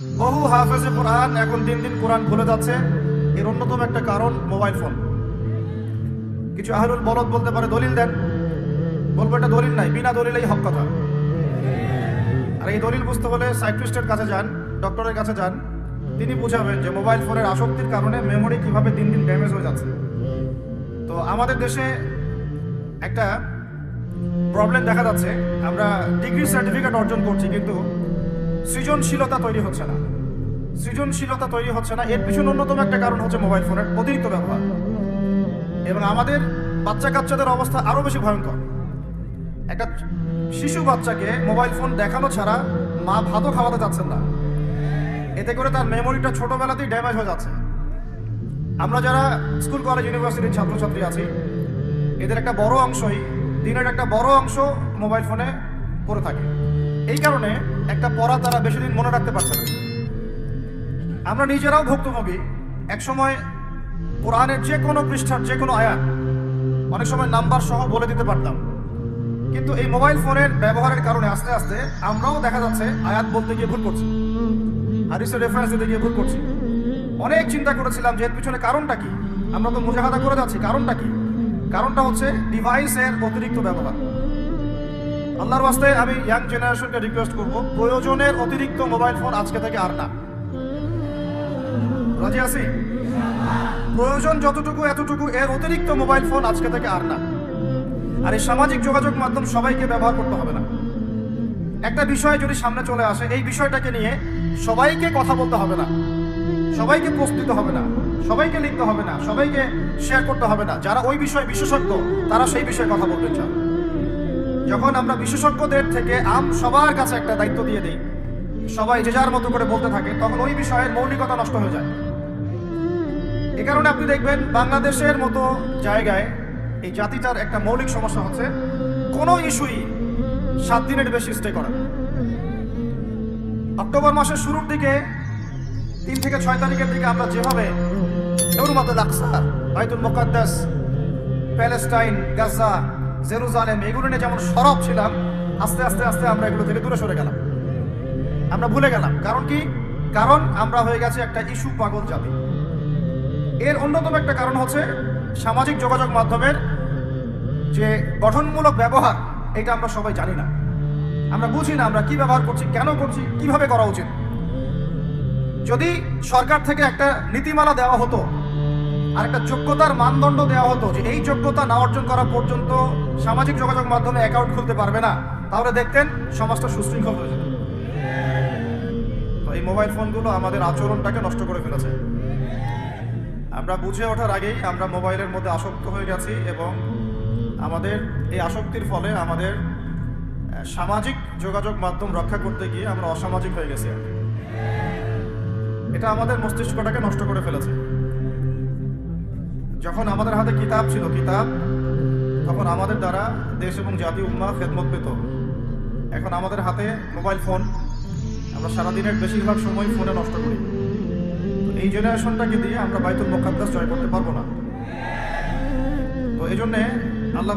বহু হাফেজে কোরআন এখন দিন দিন কোরআন ভুলে যাচ্ছে। এর অন্যতম একটা কারণ মোবাইল ফোন। কিছু আহলুল বলদ বলতে পারে দলিল দেন, বলবো এটা দলিল নাই, বিনা দলিলেই হক কথা। আর এই দলিল বুঝতে হলে সাইকিয়াট্রিস্টের কাছে যান, ডক্টরের কাছে যান, তিনি বুঝাবেন যে মোবাইল ফোনের আসক্তির কারণে মেমোরি কিভাবে দিন দিন ড্যামেজ হয়ে যাচ্ছে। তো আমাদের দেশে একটা প্রবলেম দেখা যাচ্ছে, আমরা ডিগ্রি সার্টিফিকেট অর্জন করছি কিন্তু সৃজনশীলতা তৈরি হচ্ছে না। সৃজনশীলতা তৈরি হচ্ছে না, এর পিছনে অন্যতম একটা কারণ হচ্ছে মোবাইল ফোনের অতিরিক্ত ব্যবহার। এবং আমাদের বাচ্চা কাচ্চাদের অবস্থা আরও বেশি ভয়ঙ্কর। একটা শিশু বাচ্চাকে মোবাইল ফোন দেখানো ছাড়া মা ভাতও খাওয়াতে যাচ্ছেন না, এতে করে তার মেমোরিটা ছোটবেলাতেই ড্যামেজ হয়ে যাচ্ছে। আমরা যারা স্কুল কলেজ ইউনিভার্সিটির ছাত্রছাত্রী আছি, এদের একটা বড় অংশই, দিনের একটা বড় অংশ মোবাইল ফোনে পড়ে থাকে। এই কারণে একটা পড়া তারা বেশি দিন মনে রাখতে পারছে না। আমরা নিজেরাও ভুক্তভোগী। একসময় কোরআনের যে কোনো পৃষ্ঠার যে কোনো আয়াত অনেক সময় নাম্বার সহ বলে দিতে পারতাম, কিন্তু এই মোবাইল ফোনের ব্যবহারের কারণে আস্তে আস্তে আমরাও দেখা যাচ্ছে আয়াত বলতে গিয়ে ভুল করছি, হাদিসের রেফারেন্স দিতে গিয়ে ভুল করছি। অনেক চিন্তা করেছিলাম যে এর পিছনে কারণটা কি। আমরা তো মুজাহাদা করে যাচ্ছি, কারণটা কি? কারণটা হচ্ছে ডিভাইসের অতিরিক্ত ব্যবহার। আল্লাহর ওয়াস্তে আমি ইয়াং জেনারেশনকে রিকোয়েস্ট করব, প্রয়োজনের অতিরিক্ত মোবাইল ফোন আজকে থেকে আর না। রাজি আছি? প্রয়োজন যতটুকু এতটুকু, এর অতিরিক্ত মোবাইল ফোন আজকে থেকে আর না। আর এই সামাজিক যোগাযোগ মাধ্যম সবাইকে ব্যবহার করতে হবে না। একটা বিষয় যদি সামনে চলে আসে, এই বিষয়টাকে নিয়ে সবাইকে কথা বলতে হবে না, সবাইকে পোস্ট দিতে হবে না, সবাইকে লিখতে হবে না, সবাইকে শেয়ার করতে হবে না। যারা ওই বিষয়ে বিশেষজ্ঞ তারা সেই বিষয়ে কথা বলবেন। যখন আমরা বিশেষজ্ঞদের থেকে সবার কাছে একটা দায়িত্ব দিয়ে দিই, সবাই যে যার মতো করে বলতে থাকে, তখন ওই বিষয়ের মৌলিকতা নষ্ট হয়ে যায়। এ কারণে আপনি দেখবেন বাংলাদেশের মতো জায়গায় এই জাতিটার একটা মৌলিক সমস্যা হচ্ছে কোনো ইস্যুই 7 দিনের বেশি স্টে করা। অক্টোবর মাসের শুরুর দিকে 3 থেকে 6 তারিখের দিকে আমরা যেভাবে নূরুল আকসা, বাইতুল মুকাদ্দাস, প্যালেস্টাইন, গাজা, জেরুজালেম এগুলো নিয়ে যেমন সরব ছিলাম, আস্তে আস্তে আস্তে আমরা এগুলো থেকে দূরে সরে গেলাম, আমরা ভুলে গেলাম। কারণ কি? কারণ আমরা হয়ে গেছি একটা ইস্যু পাগল জাতি। এর অন্যতম একটা কারণ হচ্ছে সামাজিক যোগাযোগ মাধ্যমের যে গঠনমূলক ব্যবহার, এটা আমরা সবাই জানি না, আমরা বুঝি না আমরা কি ব্যবহার করছি, কেন করছি, কিভাবে করা উচিত। যদি সরকার থেকে একটা নীতিমালা দেওয়া হতো আর একটা যোগ্যতার মানদণ্ড দেওয়া হতো যে এই যোগ্যতা না অর্জন করা পর্যন্ত সামাজিক যোগাযোগ মাধ্যমে অ্যাকাউন্ট খুলতে পারবে না, তাহলে দেখতেন সমাজটা সুশৃঙ্খল হয়ে যেত। তো এই মোবাইল ফোনগুলো আমাদের আচরণটাকে নষ্ট করে ফেলেছে। আমরা বুঝে ওঠার আগেই আমরা মোবাইলের মধ্যে আসক্ত হয়ে গেছি এবং আমাদের এই আসক্তির ফলে আমাদের সামাজিক যোগাযোগ মাধ্যম রক্ষা করতে গিয়ে আমরা অসামাজিক হয়ে গেছি। এটা আমাদের মস্তিষ্কটাকে নষ্ট করে ফেলেছে। যখন আমাদের হাতে কিতাব ছিল, তখন আমাদের দ্বারা দেশ এবং জাতি উম্মাহ খেদমত পেত। এখন আমাদের হাতে মোবাইল ফোন, আমরা সারাদিনের বেশিরভাগ সময় ফোনে নষ্ট করি। তো এই জেনারেশনটাকে দিয়ে আমরা বাইতুল মুকাদ্দাস জয় করতে পারবো না। তো এই জন্যে আল্লাহ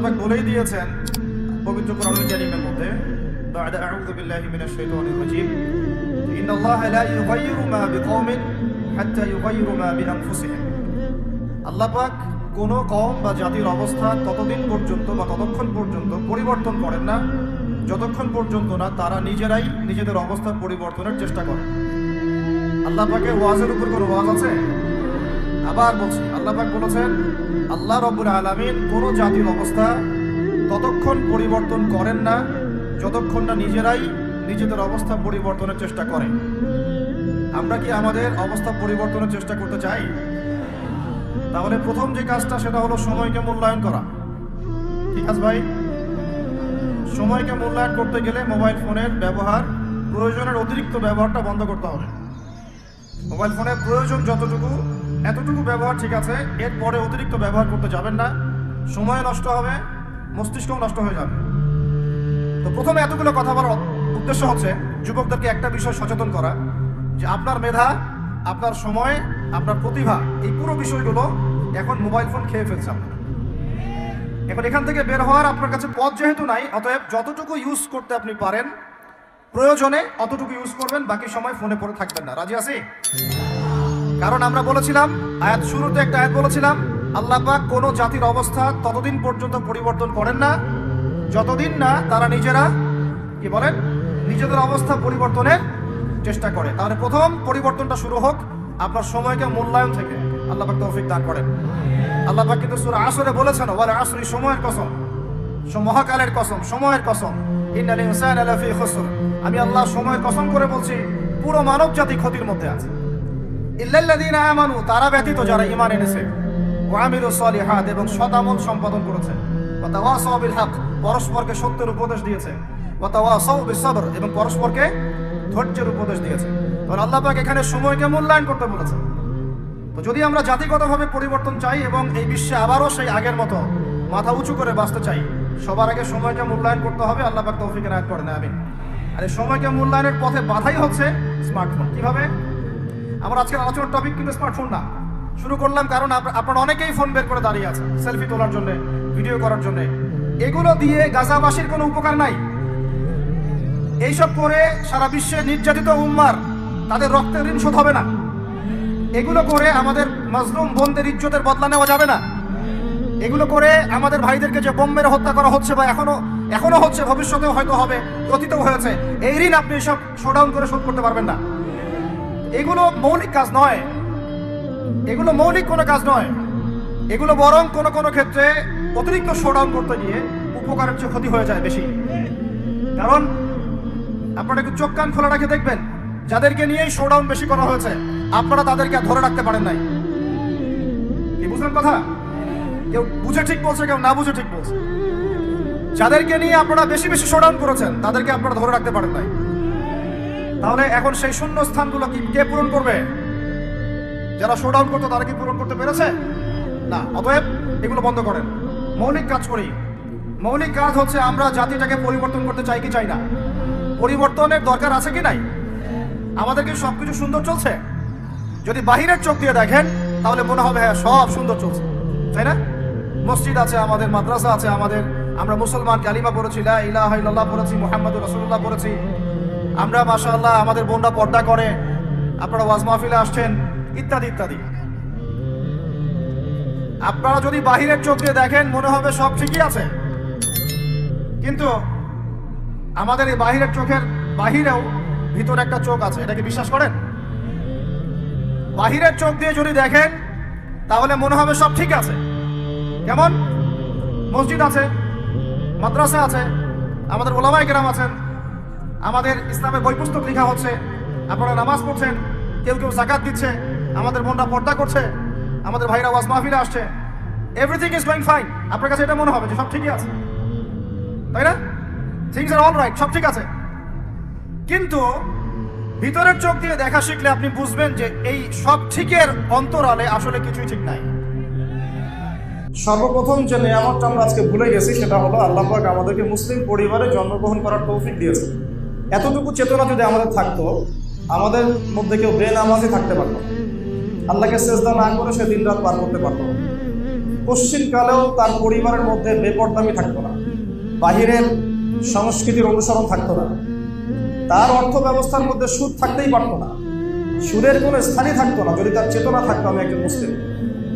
পাক বলেই দিয়েছেন পবিত্র কোরআনুল কারীমের মধ্যে, বা'দা আউযু বিল্লাহি মিনাশ শাইতানির রাজীম, ইন্নাল্লাহা লা ইউগাইয়িরু মা বিকওমিন হাত্তা ইউগাইয়িরু মা বিআনফুসিহিম। আল্লাহ পাক কোনো কওম বা জাতির অবস্থা ততদিন পর্যন্ত বা ততক্ষণ পর্যন্ত পরিবর্তন করেন না যতক্ষণ পর্যন্ত না তারা নিজেরাই নিজেদের অবস্থা পরিবর্তনের চেষ্টা করে। আল্লাহ পাকের ওয়াজের উপর কোনো ওয়াজ আছে? আবার বলছি, আল্লাহ পাক বলেছেন আল্লাহ রাব্বুল আলামিন কোনো জাতির অবস্থা ততক্ষণ পরিবর্তন করেন না যতক্ষণ না নিজেরাই নিজেদের অবস্থা পরিবর্তনের চেষ্টা করে। আমরা কি আমাদের অবস্থা পরিবর্তনের চেষ্টা করতে চাই? তাহলে প্রথম যে কাজটা সেটা হলো সময়কে মূল্যায়ন করা। ঠিক আছে ভাই? সময়কে মূল্যায়ন করতে গেলে মোবাইল ফোনের ব্যবহার, প্রয়োজনের অতিরিক্ত ব্যবহারটা বন্ধ করতে হবে। মোবাইল ফোনের প্রয়োজন যতটুকু এতটুকু ব্যবহার ঠিক আছে, এরপরে অতিরিক্ত ব্যবহার করতে যাবেন না। সময় নষ্ট হবে, মস্তিষ্কও নষ্ট হয়ে যাবে। তো প্রথমে এতগুলো কথা বলার উদ্দেশ্য হচ্ছে যুবকদেরকে একটা বিষয় সচেতন করা, যে আপনার মেধা, আপনার সময়, আপনার প্রতিভা, এই পুরো বিষয়গুলো এখন মোবাইল ফোন খেয়ে ফেলছে। এখন এখান থেকে বের হওয়ার আপনার কাছে পথ যেহেতু নাই, অতএব যতটুকু ইউজ করতে আপনি পারেন প্রয়োজনে অতটুকু ইউজ করবেন, বাকি সময় ফোনে পড়ে থাকবেন না। রাজি আছি? কারণ আমরা বলেছিলাম, আয়াত শুরুতে একটা আয়াত বলেছিলাম, আল্লাহ পাক কোনো জাতির অবস্থা ততদিন পর্যন্ত পরিবর্তন করেন না যতদিন না তারা নিজেরা কি বলেন, নিজেদের অবস্থা পরিবর্তনের চেষ্টা করে। তাহলে প্রথম পরিবর্তনটা শুরু হোক আপনার সময়কে মূল্যায়ন থেকে। আল্লাহ পাক তৌফিক দান করেন। আল্লাহ পাক কিন্তু সূরা আসরে বলেছেন, ওয়াল আসরি, সময়ের কসম, মহাকালের কসম, সময়ের কসম, ইন্নাল ইনসানা লাফি খুসর, আমি আল্লাহ সময়ের কসম করে বলছি পুরো মানব জাতি ক্ষতির মধ্যে আছে। ইল্লাল্লাযীনা আমানু, তারা ব্যতীত যারা ঈমান এনেছে, ওয়া আমিলুস সলিহাত, এবং সৎ আমল সম্পাদন করেছে, ওয়া তাওয়াসাউ বিল হক, পরস্পরকে সত্যের উপদেশ দিয়েছে, ওয়া তাওয়াসাউ বিস সবর, এবং পরস্পরকে ধৈর্যের উপদেশ দিয়েছে। তাহলে আল্লাহ পাক এখানে সময়কে মূল্যায়ন করতে বলেছেন। তো যদি আমরা জাতিগতভাবে পরিবর্তন চাই এবং এই বিশ্বে আবারও সেই আগের মতো মাথা উঁচু করে বাঁচতে চাই, সবার আগে সময়কে মূল্যায়ন করতে হবে। আল্লাহ পাক তৌফিক এনায়েত করেন, আমিন। আর এই সময়কে মূল্যায়নের পথে বাধাই হচ্ছে স্মার্টফোন। কিভাবে? আমার আজকের আলোচনার টপিক কিন্তু স্মার্টফোন না। শুরু করলাম কারণ আপনারা অনেকেই ফোন বের করে দাঁড়িয়ে আছে সেলফি তোলার জন্য, ভিডিও করার জন্য। এগুলো দিয়ে গাজাবাসীর কোনো উপকার নাই। এইসব করে সারা বিশ্বে নির্যাতিত উম্মার তাদের রক্তের ঋণ শোধ হবে না। এগুলো করে আমাদের মাজলুম বোনদের ইজ্জতের বদলা নেওয়া যাবে না। এগুলো করে আমাদের ভাইদেরকে যে বোম মেরে হত্যা করা হচ্ছে বা এখনো হচ্ছে, ভবিষ্যতেও হয়তো হবে, অতীতেও হয়েছে, এই ঋণ আপনি সব শোডাউন করে শোধ করতে পারবেন না। এগুলো মৌলিক কাজ নয়, এগুলো মৌলিক কোনো কাজ নয়। এগুলো বরং কোনো কোনো ক্ষেত্রে অতিরিক্ত শোডাউন করতে গিয়ে উপকারের চেয়ে ক্ষতি হয়ে যায় বেশি। কারণ আপনারা একটু চোখ কান খোলা রাখে দেখবেন, যাদেরকে নিয়েই শোডাউন বেশি করা হয়েছে আপনারা তাদেরকে ধরে রাখতে পারেন নাই। কি বুঝলেন কথা? কেউ বুঝে ঠিক বলছে, কেউ না বুঝে ঠিক বলছে। যাদেরকে নিয়ে আপনারা বেশি বেশি শোডাউন করেছেন তাদেরকে আপনারা ধরে রাখতে পারেন নাই। তাহলে এখন সেই শূন্য স্থানগুলো কি কে পূরণ করবে? যারা শোডাউন করতো তারা কি পূরণ করতে পেরেছে? না। অতএব এগুলো বন্ধ করেন, মৌলিক কাজ করি। মৌলিক কাজ হচ্ছে আমরা জাতিটাকে পরিবর্তন করতে চাই কি চাই না? পরিবর্তনের দরকার আছে কি নাই? আমাদের কি সবকিছু সুন্দর চলছে? যদি বাহিরের চোখ দিয়ে দেখেন তাহলে মনে হবে হ্যাঁ সব সুন্দর চলছে, তাই না? মসজিদ আছে আমাদের, মাদ্রাসা আছে আমাদের, আমরা মুসলমান, কালিমা পড়েছি, লা ইলাহা ইল্লাল্লাহ পড়েছি, মুহাম্মাদুর রাসূলুল্লাহ পড়েছি, আমরা মাশাআল্লাহ আমাদের বোনরা পর্দা করে, আপনারা ওয়াজ মাহফিলে আসছেন, ইত্যাদি ইত্যাদি। আপনারা যদি বাহিরের চোখ দিয়ে দেখেন মনে হবে সব ঠিকই আছে, কিন্তু আমাদের এই বাহিরের চোখের বাহিরেও ভিতরে একটা চোখ আছে। এটাকে বিশ্বাস করেন? বাহিরের চোখ দিয়ে যদি দেখেন তাহলে মনে হবে সব ঠিক আছে। কেমন? মসজিদ আছে, মাদ্রাসা আছে, আমাদের ওলামায়ে কেরাম আছেন, আমাদের ইসলামের বই পুস্তক লেখা হচ্ছে, আপনারা নামাজ পড়ছেন, কেউ কেউ যাকাত দিচ্ছে, আমাদের বোনরা পর্দা করছে, আমাদের ভাইরা ওয়াজ মাহফিলে আসছে, এভরিথিং ইজ গোয়িং ফাইন। আপনার কাছে এটা মনে হবে যে সব ঠিকই আছে, তাই না? থিংস আর অল রাইট, সব ঠিক আছে। কিন্তু ভিতরের চোখ দিয়ে দেখা শিখলে আপনি বুঝবেন যে এই সব ঠিকের অন্তরালে আসলে কিছুই ঠিক নাই। সর্বপ্রথম যে নিয়ামতটা আমরা আজকে ভুলে গেছি সেটা হলো আল্লাহ পাক আমাদেরকে মুসলিম পরিবারে জন্মগ্রহণ করার তৌফিক দিয়েছে। এতটুকু চেতনা যদি আমাদের থাকতো, আমাদের মধ্যে কেউ বেনামাজি থাকতে পারতো, আল্লাহকে সেজদা না করে সে দিন রাত পার করতে পারতো, পশ্চিমকালেও তার পরিবারের মধ্যে বেপরদামি থাকতো না, বাহিরের সংস্কৃতির অনুসরণ থাকতো না, তার অর্থ ব্যবস্থার মধ্যে সুদ থাকতেই পারতো না, সুদের কোনো স্থানই থাকতো না যদি তার চেতনা থাকতো আমি একজন মুসলিম।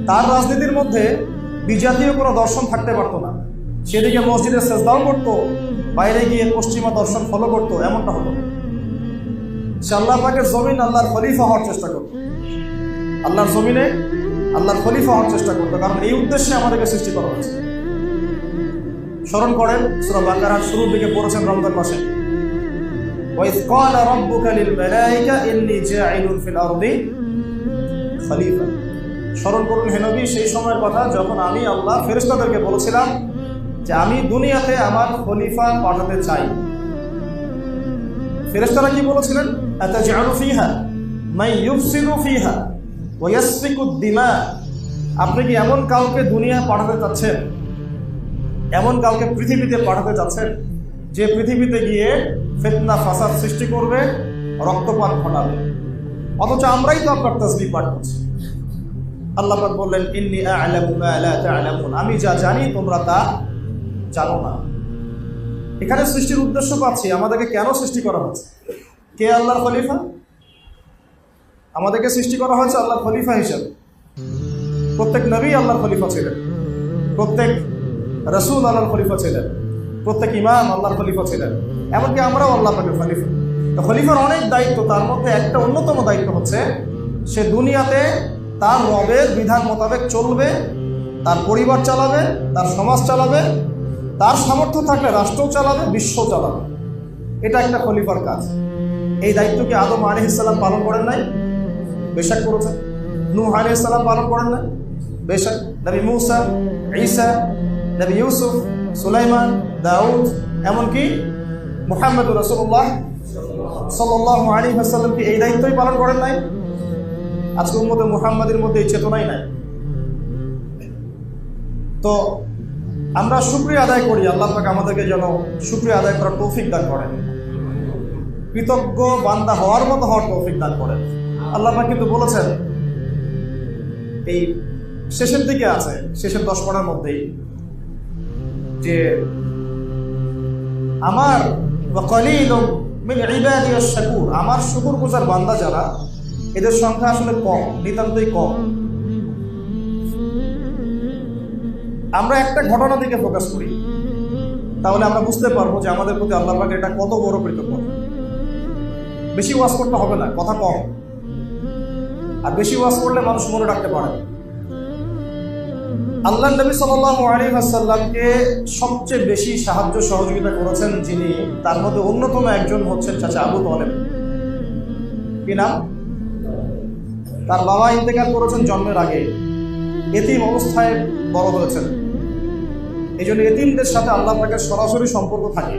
তার রাজনীতির মধ্যে বিজাতীয় কোনো দর্শন থাকতে পারতো না, সেদিকে মসজিদে সেজদাও করতো, বাইরে গিয়ে পশ্চিমা দর্শন ফলো করতো, এমনটা হতো। সে আল্লাহ পাকের জমিন আল্লাহর খলিফা হওয়ার চেষ্টা করতো, আল্লাহর জমিনে আল্লাহর খলিফা হওয়ার চেষ্টা করতো, কারণ এই উদ্দেশ্যে আমাদেরকে সৃষ্টি করা হয়েছে। স্মরণ করেন সূরা বাকারার শুরুর দিকে পড়েছেন রমজান মাসে, وَإِذْ قَالَ رَبُّكَ لِلْمَلَائِكَةِ إِنِّي جَاعِلٌ فِي الْأَرْضِ خَلِيفَةً। স্মরণ করুন হে নবী সেই সময়ের কথা যখন আমি আল্লাহ ফেরেশতাদেরকে বলেছিলাম যে আমি দুনিয়াতে আমার খলিফা পাঠাতে চাই। ফেরেশতারা কি বলেছিলেন? আতাজআলু ফিহা মান ইউফসিদু ফিহা ওয়া ইয়াসফিকু দিমা। আপনি কি এমন কাউকে দুনিয়া পাঠাতে চাচ্ছেন, এমন কাউকে পৃথিবীতে পাঠাতে চাচ্ছেন যে পৃথিবীতে গিয়ে ফিতনা ফাসাদ সৃষ্টি করবে, রক্তপাত ঘটাবে? অথচ আমরাই তো আপনার তাসবিহ পাঠ করছি। আল্লাহ পাক বললেন ইন্নী আ'লামু মা লা তা'লামুন, আমি যা জানি তোমরা তা জানো না। এখানে সৃষ্টির উদ্দেশ্য পাচ্ছি, আমাদেরকে কেন সৃষ্টি করা হয়েছে? কে আল্লাহর খলিফা? আমাদেরকে সৃষ্টি করা হয়েছে আল্লাহর খলিফা হিসেবে। প্রত্যেক নবী আল্লাহর খলিফা ছিলেন, প্রত্যেক রাসূল আল্লাহর খলিফা ছিলেন, প্রত্যেক ইমাম আল্লাহর খলিফা ছিলেন, এমনকি আমরাও আল্লাহ পাকের খলিফা। তো খলিফার অনেক দায়িত্ব, তার মধ্যে একটা অন্যতম দায়িত্ব হচ্ছে সে দুনিয়াতে তার রবের বিধান মোতাবেক চলবে, তার পরিবার চালাবে, তার সমাজ চালাবে, তার সামর্থ্য থাকলে রাষ্ট্রও চালাবে, বিশ্ব চালাবে। এটা একটা খলিফার কাজ। এই দায়িত্ব কি আদম আলাইহিস সালাম পালন করেন নাই? বেশক করেছেন। নূহ আলাইহিস সালাম পালন করেন নাই? বেশক। নবী মূসা, ঈসা, নবী ইউসুফ, সুলাইমান, দাউদ, এমনকি মুহাম্মদুর রাসূলুল্লাহ সাল্লাল্লাহু আলাইহি ওয়াসাল্লাম কি এই দায়িত্বই পালন করেন নাই? আজকে উম্মতে মুহাম্মাদের মধ্যে এই চেতনাই নাই। তো আমরা শুকরিয়া আদায় করি, আল্লাহ পাক আমাদেরকে যেন শুকরিয়া আদায় করার তৌফিক দান করেন, কৃতজ্ঞ বান্দা হওয়ার মতো হওয়ার তৌফিক দান করেন। আল্লাহ পাক কিন্তু বলেছেন, এই শেষের দিকে আছে, শেষের 10 পারার মধ্যেই, যে আমার ওয়াকালিলুম মিন ইবাদিয়াশ শাকুর, আমার শুকরগুজার বান্দা যারা, এদের সংখ্যা আসলে কম, নিতান্তই কম। আমরা একটা ঘটনা দিকে ফোকাস করি, তাহলে আমরা বুঝতে পারবো যে আমাদের প্রতি আল্লাহ পাকের এটা কত বড় কৃতজ্ঞতা। বেশি ওয়াজ করতে হবে না, কথা কম। আর বেশি ওয়াজ করলে মানুষ মনে রাখতে পারে। আল্লাহ নবী সাল্লাল্লাহু আলাইহি ওয়াসাল্লামকে সবচেয়ে বেশি সাহায্য সহযোগিতা করেছেন যিনি, তার মধ্যে অন্যতম একজন হচ্ছেন চাচা আবু তালেব। কি নাম? তার বাবা ইন্তেকাল করেছেন জন্মের আগে, এতিম অবস্থায় বড় হয়েছেন। এই জন্য এতিমদের সাথে আল্লাহ পাকের সরাসরি সম্পর্ক থাকে,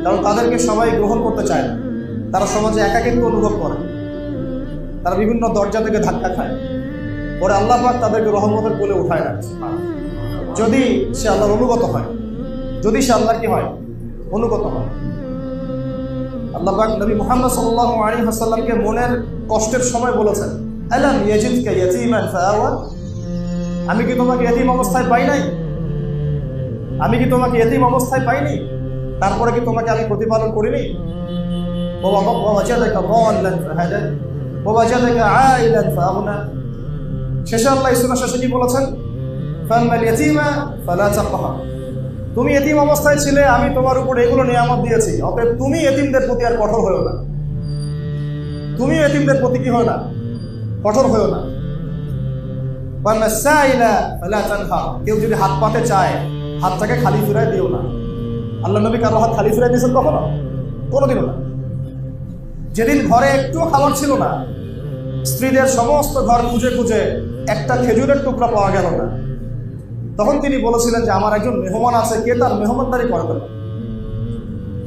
কারণ তাদেরকে সবাই গ্রহণ করতে চায় না। তারা সমাজে একাকিত্ব অনুভব করে, তারা বিভিন্ন দরজা থেকে ধাক্কা খায়। পরে আল্লাহ পাক তাদেরকে রহমতের কোলে উঠায় রাখে, যদি সে আল্লাহর অনুগত হয়, যদি সে আল্লাহর কি হয়, অনুগত হয়। আল্লাহ পাক নবী মুহাম্মদ সাল্লাল্লাহু আলাইহি ওয়াসাল্লামকে মনের কষ্টের সময় বলেছেন, আলাম ইয়াজিদকা ইয়াতীমান ফাআওয়া, আমি কি তোমাকে এতিম অবস্থায় পাই নাই? আমি কি তোমাকে এতিম অবস্থায় পাইনি? তারপরে কি তোমাকে আমি প্রতিপালন করিনি? ওয়াজাদাকা দাল্লান ফাহাদা ওয়াজাদাকা আইলান ফাআগনা। শেষে আল্লাহ সূরা শেষে কি বলেছেন? ফাম্মাল ইয়াতীমা ফালা তাকহার, তুমি এতিম অবস্থায় ছিলে, আমি তোমার উপর এগুলো নিয়ামত দিয়েছি, অতএব তুমি এতিমদের প্রতি আর কঠোর হয়ো না। তুমি এতিমদের প্রতি কি হয় না, কঠোর হয়ো না। কেউ যদি হাত পাতে চায়, হাতটাকে খালি ফিরাই দিও না। আল্লাহ নবী কারো হাত খালি ফিরাই দিয়েছেন কখনো? কোনোদিনও না। যেদিন ঘরে একটুও খাবার ছিল না, স্ত্রীদের সমস্ত ঘর খুঁজে খুঁজে একটা খেজুরের টুকরা পাওয়া গেল না, তখন তিনি বলেছিলেন যে আমার একজন মেহমান আছে, কে তার মেহমানদারি করে দেবে?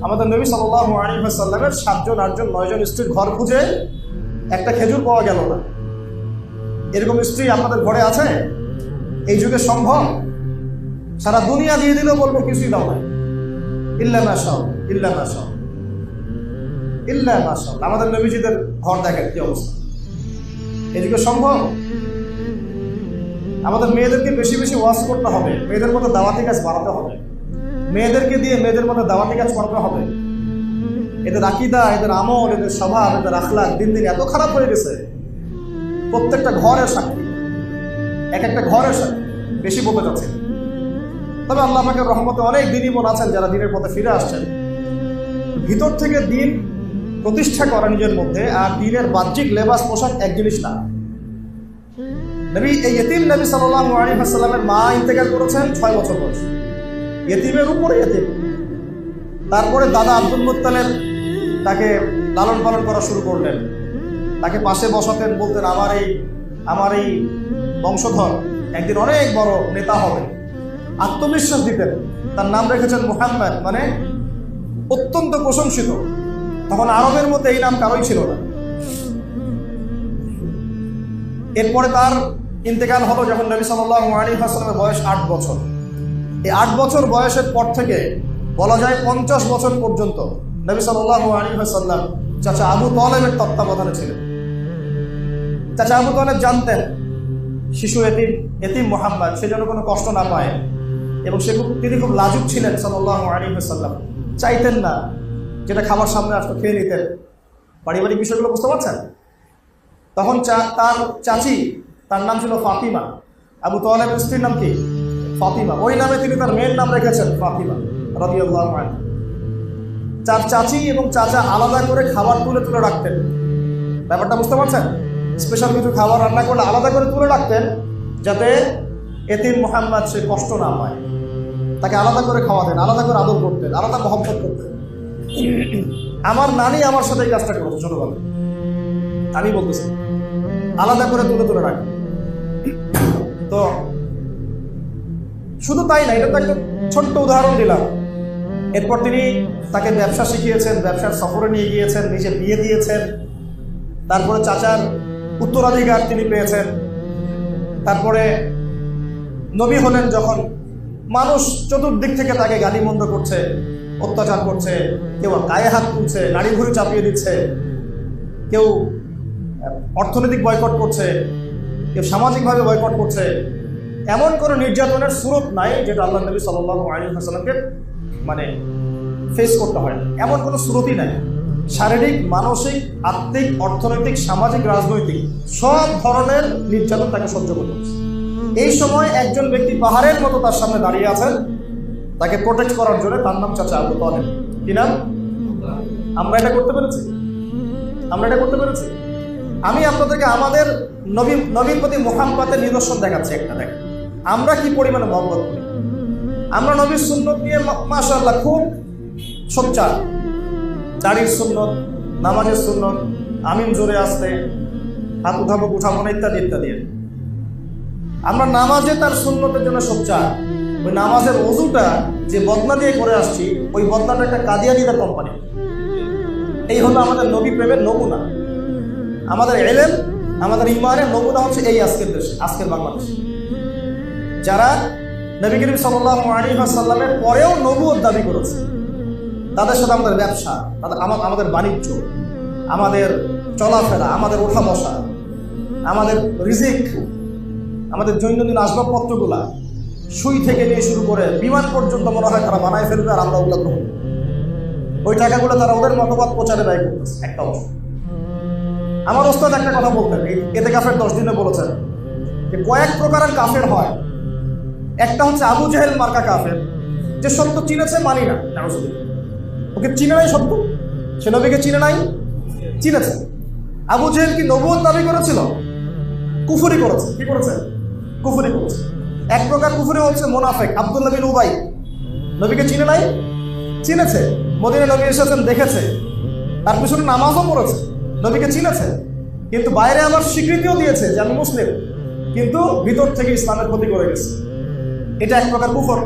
আমাদের নবী সাল্লাল্লাহু আলাইহি ওয়াসাল্লামের 7 জন 8 জন 9 জন স্ত্রীর ঘর খুঁজে একটা খেজুর পাওয়া গেল না। এরকম স্ত্রী আপনাদের ঘরে আছে? এই যুগে সম্ভব? সারা দুনিয়া দিয়ে দিলেও বলবো কিছুই দাও না, ইল্লা মাশাআল্লাহ, ইল্লা মাশাআল্লাহ, ইল্লা মাশাআল্লাহ। আমাদের নবীজিদের ঘর দেখেন কি অবস্থা। এই যুগে সম্ভব? আমাদের মেয়েদেরকে বেশি বেশি ওয়াজ করতে হবে, মেয়েদের মধ্যে দাওয়াতি কাজ বাড়াতে হবে, মেয়েদেরকে দিয়ে মেয়েদের মধ্যে দাওয়াতি কাজ করাতে হবে। এদের আকীদা, এদের আমল, এদের স্বভাব, এদের আখলাক দিন দিন এত খারাপ হয়ে গেছে, প্রত্যেকটা ঘরের সাক্ষী, এক একটা ঘরের সাক্ষী। বেশি বলতে যাচ্ছে, তবে আল্লাহ পাকের রহমতে অনেক দিনই বোন আছেন যারা দিনের পথে ফিরে আসছেন। ভিতর থেকে দিন প্রতিষ্ঠা করা নিজের মধ্যে, আর দিনের বাহ্যিক লেবাস পোশাক এক জিনিস না। নবী এই ইতিম নবী সাল্লাল্লাহু আলাইহি ওয়াসাল্লামের মা ইন্তেকাল করেছেন 6 বছর বয়স, ইতিমের উপরে ইতিম। তারপরে দাদা আব্দুল মুত্তালিব তাকে লালন পালন করা শুরু করলেন, তাকে পাশে বসাতেন, বলতেন আমার এই বংশধর একদিন অনেক বড় নেতা হবে, আত্মবিশ্বাস দিতেন। তার নাম রেখেছেন মুহাম্মদ, মানে অত্যন্ত প্রশংসিত। তখন আরবের মধ্যে এই নাম কারোই ছিল না। এরপরে তার ইন্তেকাল হলো যখন নবী সাল্লাল্লাহু আলাইহি ওয়াসাল্লামের বয়স 8 বছর। এই 8 বছর বয়সের পর থেকে বলা যায় 50 বছর পর্যন্ত নবী সাল্লাল্লাহু আলাইহি ওয়াসাল্লাম চাচা আবু তালেবের তত্ত্বাবধানে ছিলেন। চাচা আবু তালেব জানতেন শিশু এতিম মুহাম্মদ, সে যেন কোনো কষ্ট না পায়, এবং তিনি খুব লাজুক ছিলেন সাল্লাল্লাহু আলাইহি ওয়াসাল্লাম, চাইতেন না যেটা খাবার সামনে আসতো খেয়ে নিতেন। পারিবারিক বিষয়গুলো বুঝতে পারছেন? তখন তার চাচি, তার নাম ছিল ফাতিমা, আবু তালেবের স্ত্রীর নাম কি? ফাতিমা। ওই নামে তিনি তার মেয়ের নাম রেখেছেন ফাতিমা রাদিয়াল্লাহু আনহা। তার চাচি এবং চাচা আলাদা করে খাবার তুলে তুলে রাখতেন। ব্যাপারটা বুঝতে পারছেন? স্পেশাল কিছু খাবার রান্না করলে আলাদা করে তুলে রাখতেন, যাতে এতিম মুহাম্মদ সে কষ্ট না পায়। তাকে আলাদা করে খাওয়াতেন, আলাদা করে আদর করতেন, আলাদা মহব্বত করতেন। আমার নানি আমার সাথে এই কাজটা করতো ছোটবেলায়, আমি বলতেছি, আলাদা করে তুলে তুলে রাখেন। তো শুধু তাই না, এটা তো একটা ছোট্ট উদাহরণ দিলাম। এরপর তিনি তাকে ব্যবসা শিখিয়েছেন, ব্যবসার সফরে নিয়ে গিয়েছেন, নিজে বিয়ে দিয়েছেন। তারপরে চাচার উত্তরাধিকার তিনি পেয়েছেন। তারপরে নবী হলেন যখন, মানুষ চতুর্দিক থেকে তাকে গালিমন্দ করছে, অত্যাচার করছে, কেউ গায়ে হাত তুলছে, নাড়ি ভুড়ি চাপিয়ে দিচ্ছে, কেউ অর্থনৈতিক বয়কট করছে, কেউ সামাজিকভাবে বয়কট করছে। এমন কোনো নির্যাতনের সুরত নাই যেটা আল্লাহ নবী সাল্লাল্লাহু আলাইহি ওয়াসাল্লামকে মানে ফেস করতে হয়, এমন কোনো সুরতই নাই। শারীরিক, মানসিক, আত্মিক, অর্থনৈতিক, সামাজিক, রাজনৈতিক সব ধরনের নির্যাতন তাকে সহ্য করতে হচ্ছে। এই সময় একজন ব্যক্তি পাহাড়ের মতো তার সামনে দাঁড়িয়ে আছেন তাকে প্রোটেক্ট করার জন্য, তার নাম চাচা আবু তালেব। কি নাম? আমরা এটা করতে পেরেছি? আমরা এটা করতে পেরেছি? আমি আপনাদেরকে আমাদের নবীর প্রতি মুহাব্বতের নিদর্শন দেখাচ্ছি একটা। দেখেন আমরা কি পরিমাণে মহব্বত করি। আমরা নবীর সুন্নত নিয়ে মাশাআল্লাহ খুব সোচ্চার। দাড়ির সুন্নত, নামাজের সুন্নত, আমিন জোরে আসতে, হাত উঠাবো উঠাবো না, ইত্যাদি ইত্যাদি। আমরা নামাজে তার সুন্নতের জন্য সোচ্চার। ওই নামাজের ওযুটা যে বদনা দিয়ে করে আসছি, ওই বদনাটা একটা কাদিয়ানীদের কোম্পানি। এই হলো আমাদের নবী প্রেমের নমুনা। আমাদের ইলম, আমাদের ঈমানের নমুনা হচ্ছে এই আজকের দেশে, আজকের বাংলাদেশে যারা নবী করিম সাল্লাল্লাহু আলাইহি ওয়াসাল্লামের পরেও নবুয়ত দাবি করেছে। তাদের সাথে আমাদের ব্যবসা, আমাদের বাণিজ্য, আমাদের চলাফেরা, আমাদের ওঠা বসা, আমাদের রিজিক, আমাদের দৈনন্দিন আসবাবপত্রগুলা, সুই থেকে নিয়ে শুরু করে বিমান পর্যন্ত মনে হয় তারা বানায় ফেলবে, আর আমরা ওগুলো গ্রহণ। ওই টাকাগুলো তারা ওদের মতবাদ প্রচারে ব্যয় করতেছে। একটা অংশ। আমার ওস্তাদ একটা কথা বলতেন, এতে কাফের 10 দিনে বলেছেন যে কয়েক প্রকারের কাফের হয়। একটা হচ্ছে আবু জেহেল মার্কা কাফের, যে সত্য চিনেছে মানি না, ওকে চিনে নাই, সত্য সে নবীকে চিনে নাই, চিনেছে। আবু জেহেল কি নবুয়ত দাবি করেছিল? কুফরি করেছে। কি করেছে? কুফরি করেছে। এক প্রকার কুফরি হচ্ছে মুনাফিক, আব্দুল্লাহ বিন উবাই, নবীকে চিনে নাই, চিনেছে। মদিনায় নবী এসেছেন, দেখেছে, তার পিছনে নামাজও পড়েছে, নবীকে চিনেছে, কিন্তু বাইরে আবার স্বীকৃতিও দিয়েছে যে আমি মুসলিম, কিন্তু ভিতর থেকে ইসলামের ক্ষতি করে গেছে। এটা এক প্রকার কুফর।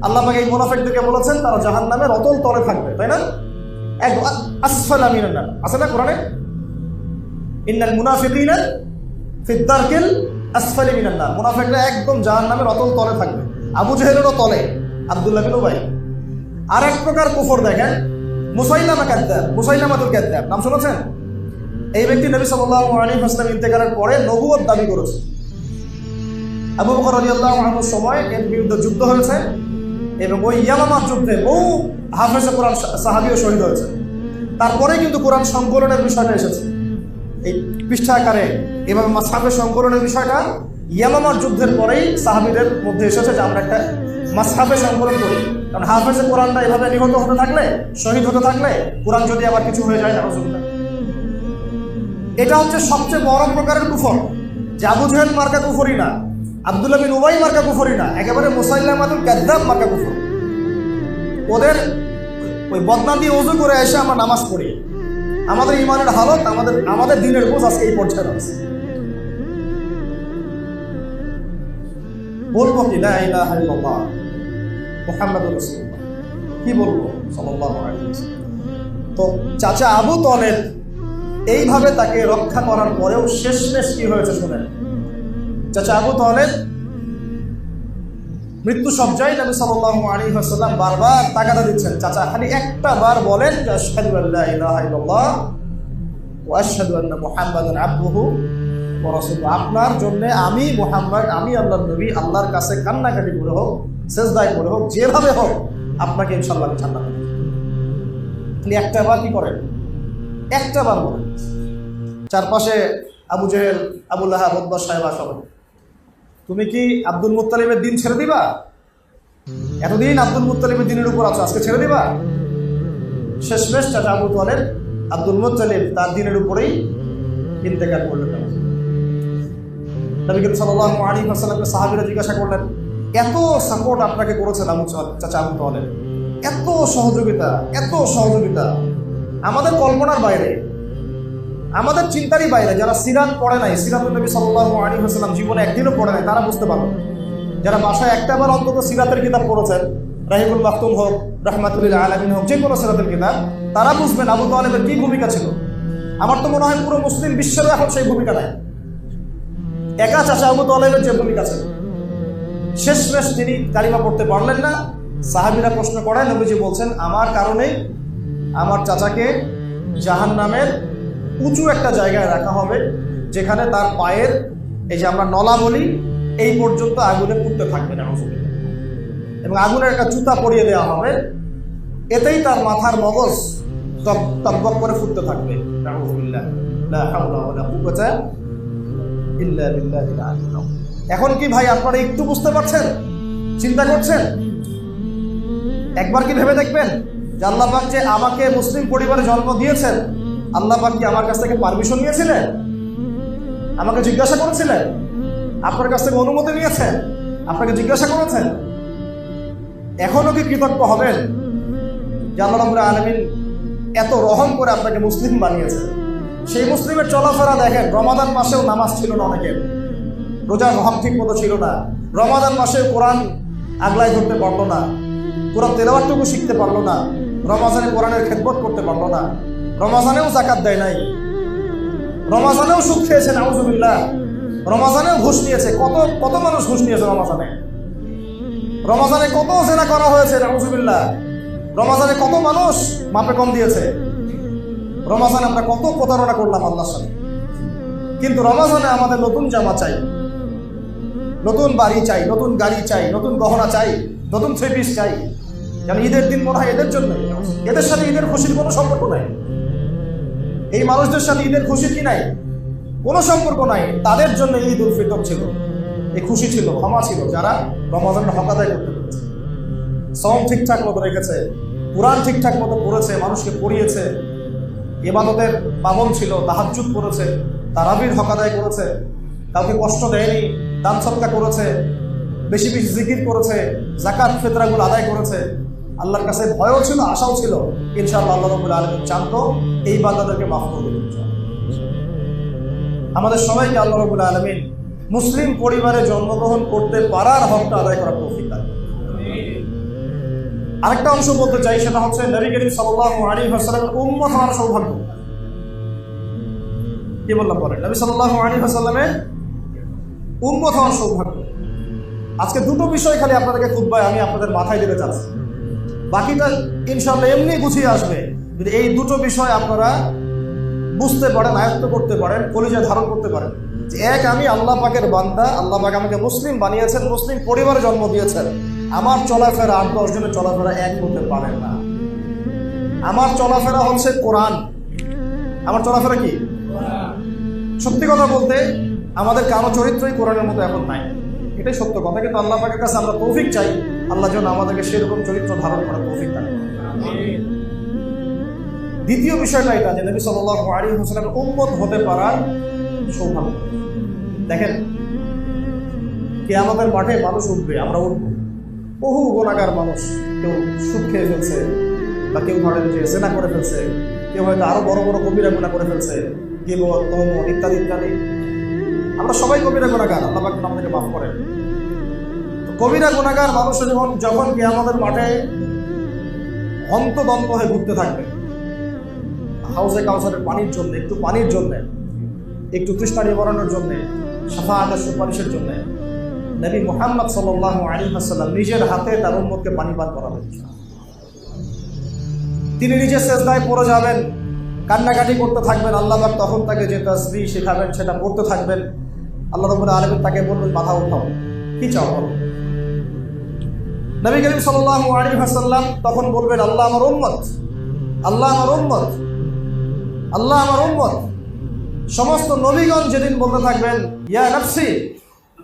আল্লাহ পাক এই মুনাফিকদেরকে বলেছেন তারা জাহান্নামের অতল তলে থাকবে, তাই না? এক আসফালা মিনান নার আছে না কোরআনে? ইন্নাল মুনাফিকিনা ফিদ দারকিল আসফালি মিনান নার। মুনাফিকরা একদম জাহান্নামের অতল তলে থাকবে। আবু জেহেলেরও তলে, আব্দুল্লাহ বিন উবাই। আর এক প্রকার কুফর দেখেন, মুসাইলামা কাযযাব, মুসাইলামাতুল কাযযাব, নাম শুনেছেন? এই ব্যক্তি নবী সাল্লাল্লাহু আলাইহি ওয়াসাল্লাম ইন্তেকালের পরে নবুয়ত দাবি করেছে। আবু বকর রাদিয়াল্লাহু আনহুর সময় এর বিরুদ্ধে যুদ্ধ হয়েছে এবং ওই ইয়ামামার যুদ্ধে বহু হাফেজে কোরআন সাহাবীও শহীদ হয়েছে। তারপরে কিন্তু কোরআন সংকলনের বিষয়টা এসেছে এই পৃষ্ঠা আকারে। এভাবে মাসহাফে সংকলনের বিষয়টা ইয়ামামার যুদ্ধের পরেই সাহাবীদের মধ্যে এসেছে যে আমরা একটা মাসহাফে সংকলন করি। কারণ হাফেজে কোরআনটা এভাবে নিহত হতে থাকলে, শহীদ হতে থাকলে, কোরআন যদি আবার কিছু হয়ে যায়, নাউযুবিল্লাহ। এটা হচ্ছে সবচেয়ে বড় প্রকারের কুফর, যে আবু জেহেল মার্কা কুফরি না, আব্দুল্লাহ বিন উবাই মার্কা কুফরি না, একেবারে মুসাইলামাতুল কাযযাব মার্কা কুফর। ওদের ওই বদনাম দিয়ে ওযু করে এসে আমরা নামাজ পড়ি। আমাদের ঈমানের হালত, আমাদের দিনের বোঝ আজকে এই পর্যায়ে আছে। বলবো কি লা ইলাহা ইল্লাল্লাহ মুহাম্মাদুর রাসূলুল্লাহ, কি বলবো সাল্লাল্লাহু আলাইহি ওয়াসাল্লাম। তো চাচা আবু তালেব এইভাবে তাকে রক্ষা করার পরেও শেষমেশ কি হয়েছে শুনেন। চাচা আবু তালেব মৃত্যু সজ্জায় নবী সাল্লাল্লাহু আলাইহি ওয়াসাল্লাম বারবার তাগাদা দিচ্ছেন, চাচা খালি একটা বার বলেন যে আশহাদু আল্লা ইলাহা ইল্লাল্লাহ ওয়া আশহাদু আন্না মুহাম্মাদান আবদুহু ওয়া রাসূলুহু, আপনার জন্য আমি মুহাম্মদ, আমি আল্লাহর নবী, আল্লাহর কাছে কান্নাকাটি করে হোক, সেজদায় করে হোক, যেভাবে হোক আপনাকে ইনশাআল্লাহ আমি জান্নাত দেব। খালি একটা বার কি করেন, একটা বার বলেন। চারপাশে আবু জেহেল, আবু লাহাব, উতবা, সাইবা সব, তুমি কি আব্দুল মুত্তালিবের দিন ছেড়ে দিবা? এতদিন আব্দুল মুত্তালিবের দিনের উপর আছো, আজকে ছেড়ে দিবা? শেষমেশ চাচা আবু তালেব আব্দুল মুত্তালিব তার দিনের উপরেই ইন্তেকাল করলেন। নবী করিম সাল্লাল্লাহু আলাইহি ওয়াসাল্লামকে সাহাবীরা জিজ্ঞাসা করলেন, এত সাপোর্ট আপনাকে করেছেন চাচা আবু তালেব, এত সহযোগিতা আমাদের কল্পনার বাইরে, আমাদের চিন্তারই বাইরে। যারা সিরাত পড়ে নাই, সিরাতুন নবী সাল্লাল্লাহু আলাইহি ওয়াসাল্লাম জীবনে একদিনও পড়ে নাই, তারা বুঝতে পারবে। যারা বাসায় একটাবার অন্তত সিরাতের কিতাব পড়েছেন, রাহিবুল মাকতুম হোক, রাহমাতুল আলামিন হোক, যে কোনো সিরাতের কিতাব, তারা বুঝবেন আবু তালেবের কি ভূমিকা ছিল। আমার তো মনে হয় পুরো মুসলিম বিশ্বের এখন সেই ভূমিকা নাই, একা চাচা আবু তালেবের যে ভূমিকা ছিল। শেষমেশ তিনি কালিমা পড়তে পারলেন না। সাহাবীরা প্রশ্ন করেন, নবীজি বলছেন, আমার কারণে আমার চাচাকে জাহান্নামের উঁচু একটা জায়গায় রাখা হবে, যেখানে তার পায়ের এই যে আমরা নলা বলি, এই পর্যন্ত আগুনে পুড়তে থাকবে না, এবং আগুনের একটা জুতা পরিয়ে দেওয়া হবে, এতেই তার মাথার মগজ তকবক করে ফুটতে থাকবে। এখন কি ভাই আপনারা একটু বুঝতে পারছেন, চিন্তা করছেন? একবার কি ভেবে দেখবেন যে আল্লাহ পাক যে আমাকে মুসলিম পরিবারে জন্ম দিয়েছেন, আল্লাহ পাক কি আমার কাছ থেকে পারমিশন নিয়েছিলেন? আমাকে জিজ্ঞাসা করেছিলেন? আপনার কাছ থেকে অনুমতি নিয়েছেন? আপনাকে জিজ্ঞাসা করেছেন? এখনো কি কৃতজ্ঞ হবেন যে আল্লাহ রাব্বুল আলামিন এত রহম করে আপনাকে মুসলিম বানিয়েছেন? সেই মুসলিমের চলাফেরা দেখেন, রমাদান মাসেও নামাজ ছিল না অনেকের, রোজার হক ঠিক মতো ছিল না, রমাদান মাসে কোরআন আগলায় ধরতে পারলো না, কোরআন তেলাওয়াতটুকু শিখতে পারলো না, রমাজানে কোরআনের খেদমত করতে পারলো না, রমাজানেও যাকাত দেয় নাই, রমাজানেও সুদ খেয়েছে, নাউজুবিল্লাহ, রমাজানেও ঘুষ নিয়েছে। কত মানুষ ঘুষ নিয়েছে রমাজানে? রমাজানে কত জেনা করা হয়েছে, নাউজুবিল্লাহ। রমাজানে কত মানুষ মাপে কম দিয়েছে। রমাজানে আমরা কত প্রতারণা করলাম আল্লাহর সাথে। কিন্তু রমাজানে আমাদের নতুন জামা চাই, নতুন বাড়ি চাই, নতুন গাড়ি চাই, নতুন গহনা চাই, নতুন থ্রি পিস চাই। যেন ঈদের দিন মনে হয় এদের জন্য, এদের সাথে ঈদের খুশির কোনো সম্পর্ক নাই। এই মানুষদের সাথে ঈদের খুশির কি নাই? কোনো সম্পর্ক নাই। তাদের জন্য ঈদ উল ফিতর ছিল, এই খুশি ছিল, ক্ষমা ছিল, যারা রমাজানের হক আদায় করতে পেরেছে, সওম ঠিকঠাক মতো রেখেছে, কোরআন ঠিকঠাক মতো পড়েছে, মানুষকে পড়িয়েছে, ইবাদতের পাবন ছিল, তাহাজ্জুদ পড়েছে, তারাবির হক আদায় করেছে, কাউকে কষ্ট দেয়নি, দান সদকা করেছে, বেশি বেশি জিকির করেছে, যাকাত ফিতরাগুলো আদায় করেছে। আল্লাহর কাছে ভয়ও ছিল, আশাও ছিল, ইনশাআল্লাহ আল্লাহ রাব্বুল আলামিন চান এই বান্দাদেরকে মাফ করে দেবেন। আমাদের সবাইকে আল্লাহ রাব্বুল আলামিন মুসলিম পরিবারে জন্মগ্রহণ করতে পারার হকটা আদায় করার তৌফিক দান। আরেকটা অংশ বলতে চাই, সেটা হচ্ছে নবী করিম সাল্লাল্লাহু আলাইহি ওয়াসাল্লামের উম্মত হওয়ার সৌভাগ্য। কি বললাম বলেন? নবী সাল্লাল্লাহু আলাইহি ওয়াসাল্লামের উম্মত হওয়ার সৌভাগ্য। আজকে দুটো বিষয় খালি আপনাদেরকে খুতবায় আমি আপনাদের মাথায় দিতে চাচ্ছি, বাকিটা ইনশাআল্লাহ এমনি গুছিয়ে আসবে যদি এই দুটো বিষয় আপনারা বুঝতে পারেন, আয়ত্ত করতে পারেন, কলিজায় ধারণ করতে পারেন। যে এক, আমি আল্লাহ পাকের বান্দা, আল্লাহ পাক আমাকে মুসলিম বানিয়েছেন, মুসলিম পরিবারে জন্ম দিয়েছেন। আমার চলাফেরা 8-10 জনের চলাফেরা এক করতে পারেন না। আমার চলাফেরা হচ্ছে কোরআন। আমার চলাফেরা কি? সত্যি কথা বলতে আমাদের কারো চরিত্রই কোরআনের মতো এখন নাই, এটাই সত্য কথা। কিন্তু আল্লাহ পাকের কাছে আমরা তৌফিক চাই, আল্লাহ যেন আমাদেরকে সেরকম চরিত্র ধারণ করার তৌফিক দান করেন। দ্বিতীয় বিষয়টা এটা যে নবী সাল্লাল্লাহু আলাইহি ওয়াসাল্লামের উম্মত হতে পারার সৌভাগ্য। দেখেন, কিয়ামতের মাঠে মানুষ উঠবে, আমরা উঠবো, বহু গুনাহগার মানুষ, কেউ সুদ খেয়ে ফেলছে, বা কেউ ধরেন যে জেনা করে ফেলছে, কেউ হয়তো আরো বড় বড় কবিরা গুনাহ করে ফেলছে, গীবত, তহমত ইত্যাদি ইত্যাদি। আমরা সবাই কবিরা গুনাহগার, আল্লাহ পাক আমাদেরকে মাফ করেন। তো কবিরা গুনাহগার মানুষ যখন কিয়ামতের মাঠে হন্তদন্ত হয়ে ঘুরতে থাকবে, হাউজে কাউসারের পানির জন্য, একটু পানির জন্য, একটু তৃষ্ণা নিবারণের জন্য, শাফাআতের সুপারিশের জন্য, নবী মুহাম্মদ সাল্লাল্লাহু আলাইহি ওয়াসাল্লাম নিজের হাতে তার উম্মতকে পানি পান করাবেন। তিনি নিজে সেজদায় পড়ে যাবেন, কান্নাকাটি করতে থাকবেন, আল্লাহ পাক তখন তাকে যে তাসবিহ শেখাবেন সেটা পড়তে থাকবেন। আল্লাহ রাব্বুল আলামিন তাকে বলবেন মাথা উঠাও, কি চাও বলো। নবী করিম সাল্লাল্লাহু আলাইহি ওয়াসাল্লাম তখন বলবেন আল্লাহ আমার উম্মত, আল্লাহ আমার উম্মত, আল্লাহ আমার উম্মত। সমস্ত নবীগণ যেদিন বলতে থাকবেন ইয়া নফসি,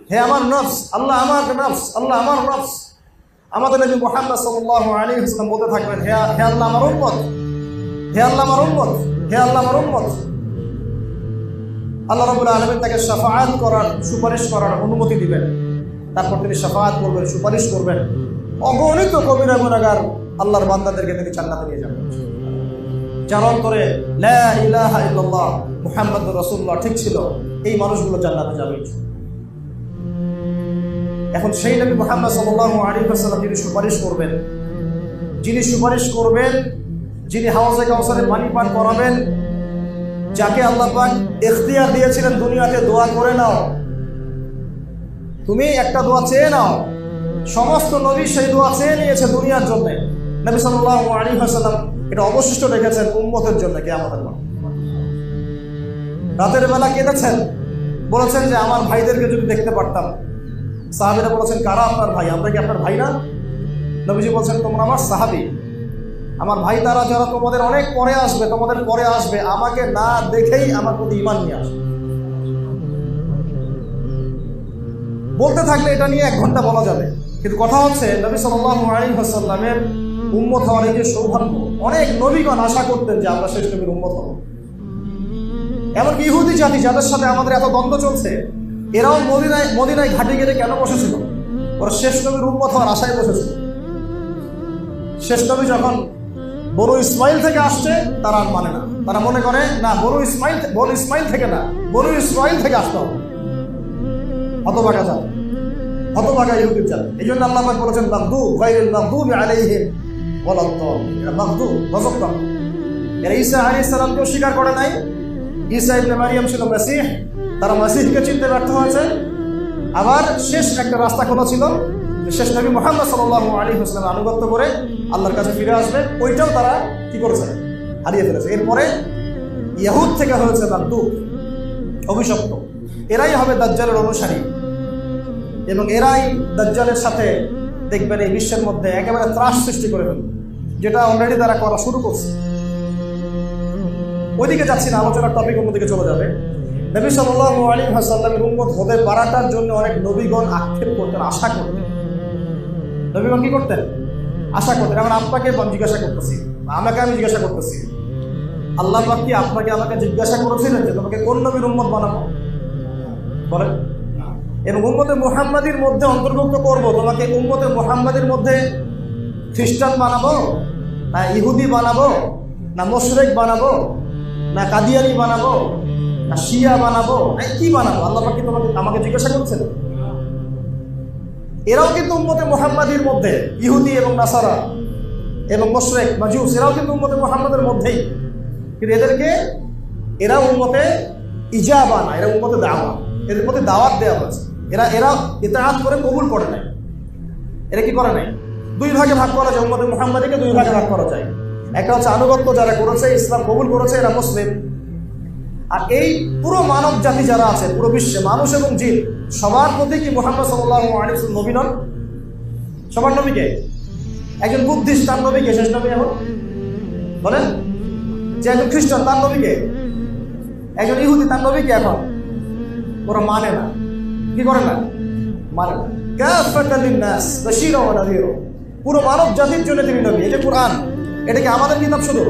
হে আমার নফস, আল্লাহ আমার নফস, আল্লাহ আমার নফস। আমাদের নবী মুহাম্মদ সাল্লাল্লাহু আলাইহি ওয়াসাল্লাম বলতে থাকবেন হে আল্লাহ আমার উম্মত, হে আল্লাহ আমার উম্মত, হে আল্লাহ আমার উম্মত। আল্লাহ রাব্বুল আলামিন তাকে শাফাআত করার, সুপারিশ করার অনুমতি দিবেন। তারপর তিনি শাফাআত করবেন, সুপারিশ করবেন। অগণিত কবিরা গুনাহগার আল্লাহর বান্দাদেরকে তিনি জান্নাতে নিয়ে যাবেন। যার অন্তরে লা ইলাহা ইল্লাল্লাহ মুহাম্মাদুর রাসূলুল্লাহ ঠিক ছিল, এই মানুষগুলো জান্নাতে যাবে। এখন সেই নবী মুহাম্মদ সাল্লাল্লাহু আলাইহি ওয়াসাল্লাম যিনি সুপারিশ করবেন, যিনি সুপারিশ করবেন, যিনি হাউজে কাউসারে পানি পান করাবেন, যাকে আল্লাহ পাক ইখতিয়ার দিয়েছিলেন দুনিয়াতে দোয়া করে নাও, তুমি একটা দোয়া চেয়ে নাও। সমস্ত নবী সেই দোয়া চেয়ে নিয়েছে দুনিয়ার জন্য। নবী সাল্লাল্লাহু আলাইহি ওয়াসাল্লাম এটা অবশিষ্ট রেখেছেন উম্মতের জন্য কিয়ামতের মাঠে। রাতের বেলা কেঁদেছেন, বলেছেন যে আমার ভাইদেরকে যদি দেখতে পারতাম। সাহাবীরা বলেছেন কারা আপনার ভাই, আমরা কি আপনার ভাই না? নবীজি বলছেন তোমরা আমার সাহাবী, আমার ভাই তারা যারা তোমাদের অনেক পরে আসবে, তোমাদের পরে আসবে, আমাকে না দেখেই আমার প্রতি ঈমান নিয়ে আসবে। বলতে থাকলে এটা নিয়ে 1 ঘন্টা বলা যাবে, কিন্তু কথা হচ্ছে নবী সাল্লাল্লাহু আলাইহি ওয়াসাল্লামের উম্মত হওয়ার এই যে সৌভাগ্য, অনেক নবীগণ আশা করতেন যে আমরা শেষ নবীর উম্মত হব। এমনকি ইহুদি জাতি যাদের সাথে আমাদের এত দ্বন্দ্ব চলছে, এরাও মদিনায় ঘাটে গেড়ে কেন বসেছিল? ওরা শেষ নবীর উম্মত হওয়ার আশায় বসেছিল। শেষ নবী যখন বনু ইসমাইল থেকে আসছে তারা আর মানে না, তারা মনে করে না বনু ইসমাইল থেকে না, বনু ইসরাইল থেকে আসতে হবে। হতভাগা জাত, হতভাগা ইহুদির জাত। এই জন্য আল্লাহ পাক বলেছেন মাগদুব গায়রিল মাগদুবি আলাইহিম ওয়ালাদ-দাল্লিন। এরা মাগদুব, গজবপ্রাপ্ত। এরা ঈসা আলাইহিস সালামকে স্বীকার করে নাই। ঈসা ইবনে মারিয়াম ছিল মাসীহ, তারা মাসীহকে চিনতে ব্যর্থ হয়েছে। আবার শেষ একটা রাস্তা খোলা ছিল, শেষ নবী মুহাম্মদ সাল্লাল্লাহু আলাইহি ওয়াসাল্লাম আনুগত্য করে আল্লাহর কাছে ফিরে আসবে, ওইটাও তারা কি করেছে? হারিয়ে ফেলেছে। এরপরে ইহুদ থেকে হয়েছে মাগদুব, অভিশপ্ত। এরাই হবে দাজ্জালের অনুসারী এবং এরাই দাজ্জালের সাথে দেখবেন এই বিশ্বের মধ্যে একেবারে ত্রাস সৃষ্টি করে ফেলবে, যেটা অলরেডি তারা করা শুরু করছে। ওইদিকে যাচ্ছি না, আলোচনার টপিক অন্যদিকে চলে যাবে। নবী সাল্লাল্লাহু আলাইহি ওয়াসাল্লামের উম্মত হতে পারাটার জন্য অনেক নবীগণ আক্ষেপ করতেন, আশা করতেন। নবীগণ কি করতেন? আশা করতেন। এখন আপনাকে জিজ্ঞাসা করতেছি, আমাকে আমি জিজ্ঞাসা করতেছি, আল্লাহ পাক কি আপনাকে আমাকে জিজ্ঞাসা করেছিলেন যে তোমাকে কোন নবীর উম্মত বানাবো? বলেন। এবং উম্মতে মুহাম্মাদির মধ্যে অন্তর্ভুক্ত করব, তোমাকে উম্মতে মুহাম্মাদির মধ্যে খ্রিস্টান বানাবো, না ইহুদি বানাবো, না মুশরিক বানাবো, না কাদিয়ানি বানাবো, না শিয়া বানাবো, না কি বানাবো? আল্লাহ পাক কি আমাকে জিজ্ঞাসা করেছেন? এরাও কিন্তু উম্মতে মুহাম্মাদির মধ্যে, ইহুদি এবং নাসারা এবং মুশরিক মাজুস, এরাও কিন্তু উম্মতে মুহাম্মাদের মধ্যেই, কিন্তু এরা উম্মতে ইজাবা না, এরা উম্মতে দাওয়া, এদের প্রতি দাওয়াত দেওয়া হয়েছে। এরা ইতাআত করে কবুল করে নাই। এরা কি করে নাই? 2 ভাগে ভাগ করা যায়, উম্মতে মুহাম্মাদিকে 2 ভাগে ভাগ করা যায়। একটা হচ্ছে আনুগত্য যারা করেছে, ইসলাম কবুল করেছে, এরা মুসলিম। আর এই পুরো মানব জাতি যারা আছে, পুরো বিশ্বে মানুষ এবং জিন, সবার প্রতি কি মুহাম্মদ সাল্লাল্লাহু আলাইহি ওয়াসাল্লাম নবী নন? সবার নবীকে? একজন বুদ্ধিস্ট তার নবীকে শেষ নবী এখন বলেন? যে একজন খ্রিস্টান তার নবীকে, একজন ইহুদি তার নবীকে এখন ওরা মানে না। কি করে না? মানে না। কাফাতাল লিন-নাস বাশীরা ওয়া নাযীরা, পুরো মানব জাতির জন্য তিনি নবী। এই যে কোরআন, এটা কি আমাদের কিতাব শুধু?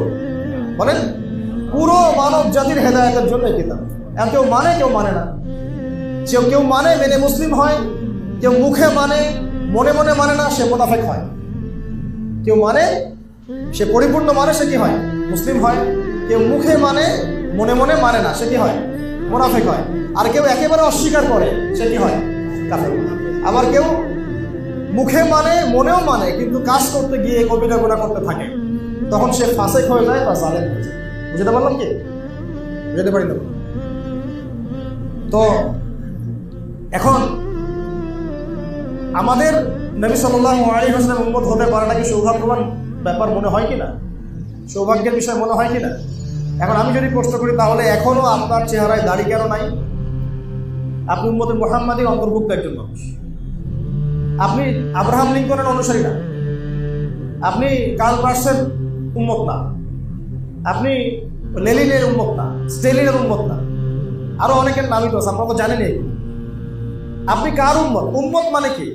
বলেন, পুরো মানব জাতির হেদায়েতের জন্য এই কিতাব। এখন কেউ মানে, কেউ মানে না। কেউ মানে মেনে মুসলিম হয়, কেউ মুখে মানে মনে মনে মানে না, সে মুনাফিক হয়। কেউ মানে, সে পরিপূর্ণ মানে, সে কি হয়? মুসলিম হয়। কেউ মুখে মানে মনে মনে মানে না, সে কি হয়? মুনাফিক হয়। আর কেউ একেবারে অস্বীকার করে, সে কি হয়? কাফের। আবার কেউ মুখে মানে মনেও মানে, কিন্তু কাজ করতে গিয়ে কবিরা গুনাহ করতে থাকে, তখন সে ফাসিক হয়ে যায় বা জালেম হয়ে যায়। বুঝতে পারলাম কি? বুঝতে পারি না? তো এখন আমাদের নবী সাল্লাল্লাহু আলাইহি ওয়াসাল্লাম উম্মত হতে পারাটা কি সৌভাগ্যবান ব্যাপার মনে হয় কিনা? সৌভাগ্যের বিষয় মনে হয় কিনা? এখন আমি যদি প্রশ্ন করি, তাহলে এখনো আপনার চেহারায় দাড়ি কেন নাই? আপনি উম্মতে মুহাম্মাদীর অন্তর্ভুক্ত একজন মানুষ। আপনি আব্রাহাম লিঙ্কনের অনুসারী না, আপনি কার্ল মার্কসের উম্মত না, আপনি লেনিনের উম্মত না, স্টেলিনের উম্মত না, আরো অনেকের নামই তো আছে, আপনারা তো জানেন। আপনি কার উম্মত? উম্মত মানে কি?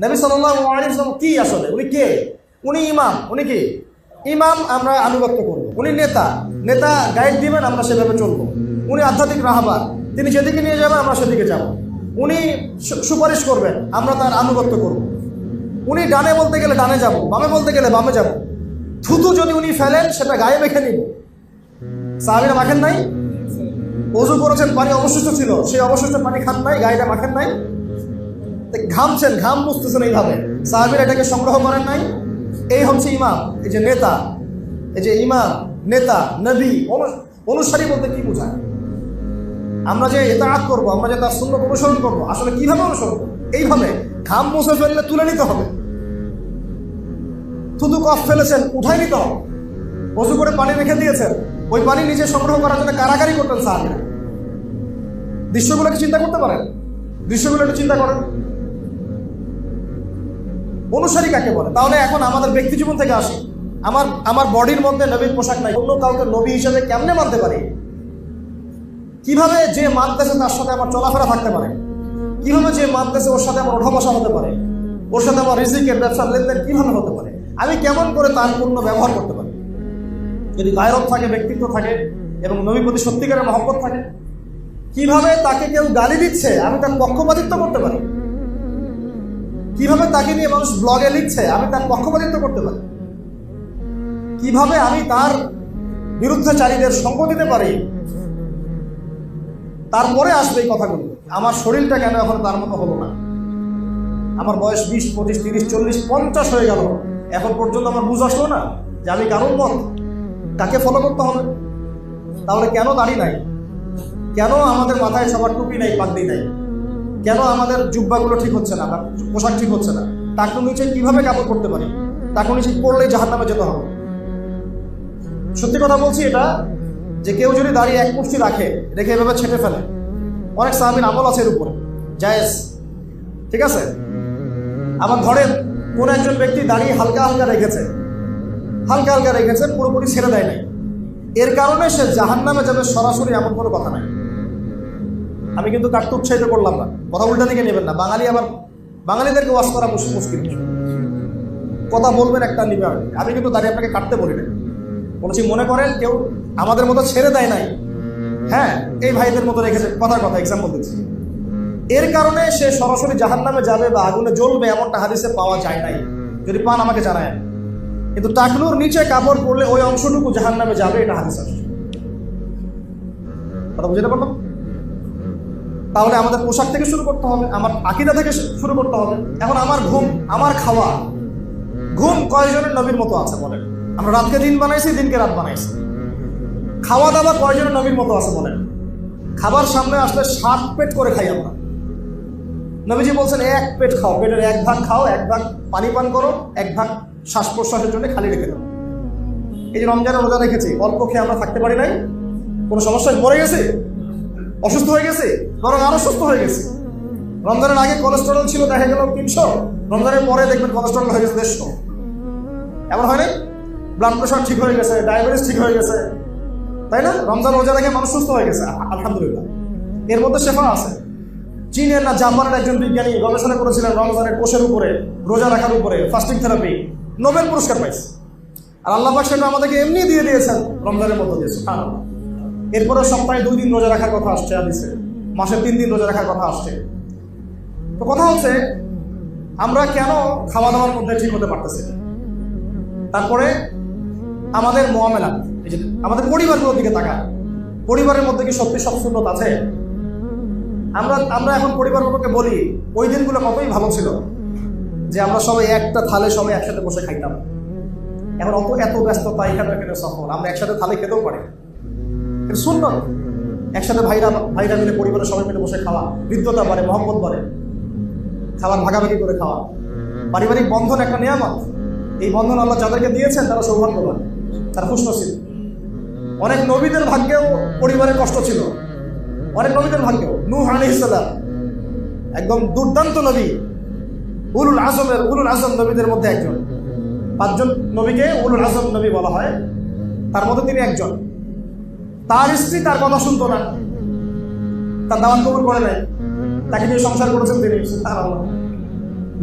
নবী সাল্লাল্লাহু আলাইহি ওয়াসাল্লাম কি আসলে? উনি কে? উনি ইমাম। উনি কি ইমাম? আমরা আনুগত্য করব। উনি নেতা, নেতা গাইড দিবেন, আমরা সেভাবে চলবো। উনি আধ্যাত্মিক রাহবার, তিনি যেদিকে নিয়ে যাবেন আমরা সেদিকে যাব। উনি সুপারিশ করবেন, আমরা তার আনুগত্য করব। উনি ডানে বলতে গেলে ডানে যাব, বামে বলতে গেলে বামে যাব। থুতু যদি উনি ফেলেন সেটা গায়ে মেখে নিব। সাহাবীরা মাখেন নাই? ওযু করেছেন, পানি অবশিষ্ট ছিল, সেই অবশিষ্ট পানি খান নাই, গায়েটা মাখেন নাই? ঘামছেন, ঘাম মুছতেছেন এইভাবে, সাহাবীরা এটাকে সংগ্রহ করেন নাই? এই হচ্ছে ইমাম, এই যে নেতা, এই যে ইমাম, নেতা, নবী। অনুসারী বলতে কি বোঝায়? আমরা যে ইতাআত করবো, আমরা যে তার সুন্নাত অনুসরণ করবো, আসলে কিভাবে অনুসরণ করবো? এইভাবে ঘাম মুছে ফেললে তুলে নিতে হবে, থুতু কফ ফেলেছেন উঠাই নিতে হবে, ওযু করে পানি রেখে দিয়েছেন, ওই পানি নিজে সংগ্রহ করার জন্য কারাকারি করতেন সাহাবীরা। দৃশ্যগুলোকে চিন্তা করতে পারেন? দৃশ্যগুলো একটু চিন্তা করেন। অনুসারী কাকে বলে? তাহলে এখন আমাদের ব্যক্তি জীবন থেকে আসি। আমার বডির মধ্যে নবীর পোশাক নাই, অন্য কাউকে নবী হিসেবে কেমনে মানতে পারি? কিভাবে যে মানতেছে তার সাথে আমার চলাফেরা থাকতে পারে? কিভাবে যে মানতেছে ওর সাথে আমার ওঠা বসা হতে পারে? ওর সাথে আমার রিজিকের ব্যবসার লেনদেন কিভাবে হতে পারে? আমি কেমন করে তার পূর্ণ ব্যবহার করতে পারি? যদি গায়রত থাকে, ব্যক্তিত্ব থাকে এবং নবীর প্রতি সত্যিকারের মহব্বত থাকে, কিভাবে তাকে কেউ গালি দিচ্ছে আমি তার পক্ষপাতিত্ব করতে পারি? কিভাবে তাকে নিয়ে মানুষ ব্লগে লিখছে আমি তার পক্ষপাতিত্ব করতে পারি? কিভাবে আমি তার বিরুদ্ধচারীদের সঙ্গ দিতে পারি? তারপরে আসবে এই কথাগুলো। আমার শরীরটা কেন এখন তার মতো হলো না? আমার বয়স 20, 25, 30, 40, 50 হয়ে গেল, এখন পর্যন্ত আমার বুঝ আসলো না যে আমি কারণ মত কাকে ফলো করতে হবে? তাহলে কেন দাড়ি নাই? কেন আমাদের মাথায় সবার টুপি নাই, পাগড়ি নাই? কেন আমাদের জুব্বাগুলো ঠিক হচ্ছে না, পোশাক ঠিক হচ্ছে না? টাকনু নিচে কিভাবে কাপড় পরতে পারি? টাকনু নিচে পড়লেই জাহান্নামে যেতে হবে। সত্যি কথা বলছি এটা, যে কেউ যদি দাঁড়িয়ে এক মুষ্টি রেখে এভাবে ছেটে ফেলে, অনেক সাহাবীর আমল আছে এর উপরে, জায়েজ, ঠিক আছে। আবার ধরেন কোন একজন ব্যক্তি দাঁড়িয়ে হালকা হালকা রেখেছে, পুরোপুরি ছেড়ে দেয় নাই, এর কারণে সে জাহান্নামে যাবে সরাসরি, এমন কোনো কথা নাই। আমি কিন্তু কাটতে উৎসাহিত করলাম না, কথা উল্টা দিকে নেবেন না। বাঙালিদেরকে ওয়াজ করা মুশকিল, কথা বলবেন একটা নিবে। আমি কিন্তু দাঁড়িয়ে আপনাকে কাটতে বলি না, বলছি মনে করেন কেউ আমাদের মতো ছেড়ে দেয় নাই, হ্যাঁ, এই ভাইদের মতো রেখেছে, কথা এক্সাম্পল দিচ্ছি, এর কারণে সে সরাসরি জাহান্নামে যাবে বা আগুনে জ্বলবে এমনটা হাদিসে পাওয়া যায় নাই। যদি পান আমাকে জানায়। কিন্তু টাকনুর নিচে কাপড় পরলে ওই অংশটুকু জাহান্নামে যাবে, এটা হাদিস আছে। কথা বুঝতে পারলাম? তাহলে আমাদের পোশাক থেকে শুরু করতে হবে, আমার আকীদা থেকে শুরু করতে হবে। এখন আমার ঘুম, আমার খাওয়া, ঘুম কয়জনের নবীর মতো আছে বলেন? আমরা রাতকে দিন বানাইছি, দিনকে রাত বানাইছি। খাওয়া দাওয়া কয়জনের নবীর মতো আছে বলেন? খাবার সামনে আসলে 7 পেট করে খাই আমরা। নবীজি বলছেন 1 পেট খাও, পেটের 1 ভাগ খাও, 1 ভাগ পানি পান করো, 1 ভাগ শ্বাস প্রশ্বাসের জন্য খালি রেখে দাও। এই যে রমজানের রোজা রেখেছি, অল্প খেয়ে আমরা থাকতে পারি নাই, কোনো সমস্যায় মরে গেছে, অসুস্থ হয়ে গেছে, বরং আরো সুস্থ হয়ে গেছে। রমজানের আগে কোলেস্টেরল ছিল দেখা গেল 300, রমজানের পরে দেখবেন কোলেস্টেরল হয়ে গেছে 150। এমন হয় নাই? ব্লাড প্রেশার ঠিক হয়ে গেছে, ডায়াবেটিস ঠিক হয়ে গেছে, তাই না? রমজান রোজা রেখে মানুষ সুস্থ হয়ে গেছে, আলহামদুলিল্লাহ। এর মধ্যে শেফা আছে। চীনের না জাপানের একজন বিজ্ঞানী গবেষণা করেছিলেন রমজানের কোষের উপরে, রোজা রাখার উপরে, ফাস্টিং থেরাপি, নোবেল পুরস্কার পাইছে। আর আল্লাহ পাক সেটা আমাদেরকে এমনি দিয়ে দিয়েছেন, রমজানের মতো দিয়েছে। এরপরে সপ্তাহে 2 দিন রোজা রাখার কথা আসছে হাদিসে, মাসে 3 দিন রোজা রাখার কথা আসছে। তো কথা হচ্ছে আমরা কেন খাওয়া দাওয়ার মধ্যে ঠিক হতে পারতেছি? তারপরে আমাদের মুআমালা, এই যে আমাদের পরিবারগুলোর দিকে তাকান, পরিবারের মধ্যে কি সত্যি সব সুন্নত আছে? আমরা এখন পরিবারগুলোকে বলি ওই দিনগুলো কতই ভালো ছিল, যে আমরা সবাই একটা থালে সবাই একসাথে বসে খাইতাম। এখন এত ব্যস্ততা, এখানে সফর, আমরা একসাথে থালে খেতেও পারি, কিন্তু সুন্নত একসাথে ভাইরা মিলে, পরিবারের সবাই মিলে বসে খাওয়া, হৃদ্যতা বাড়ে, মহব্বত বাড়ে, খাবার ভাগাভাগি করে খাওয়া। পারিবারিক বন্ধন একটা নিয়ামত। এই বন্ধন আল্লাহ যাদেরকে দিয়েছেন তারা সৌভাগ্যবান, তারা খুশনসিব। অনেক নবীদের ভাগ্যেও পরিবারের কষ্ট ছিল, অনেক নবীদের ভাগ্যেও। নূহ আলাইহিস সালাম একদম দুর্দান্ত নবী, উলুল আজম নবীদের মধ্যে একজন। 5 জন নবীকে উলুল আজম নবী বলা হয়, তার মধ্যে তিনি একজন। তার স্ত্রী তার কথা শুনতো না, তার দাওয়াত কবুল করে নাই, তাকে নিয়ে সংসার করেছেন তিনি। সুবহানাল্লাহ।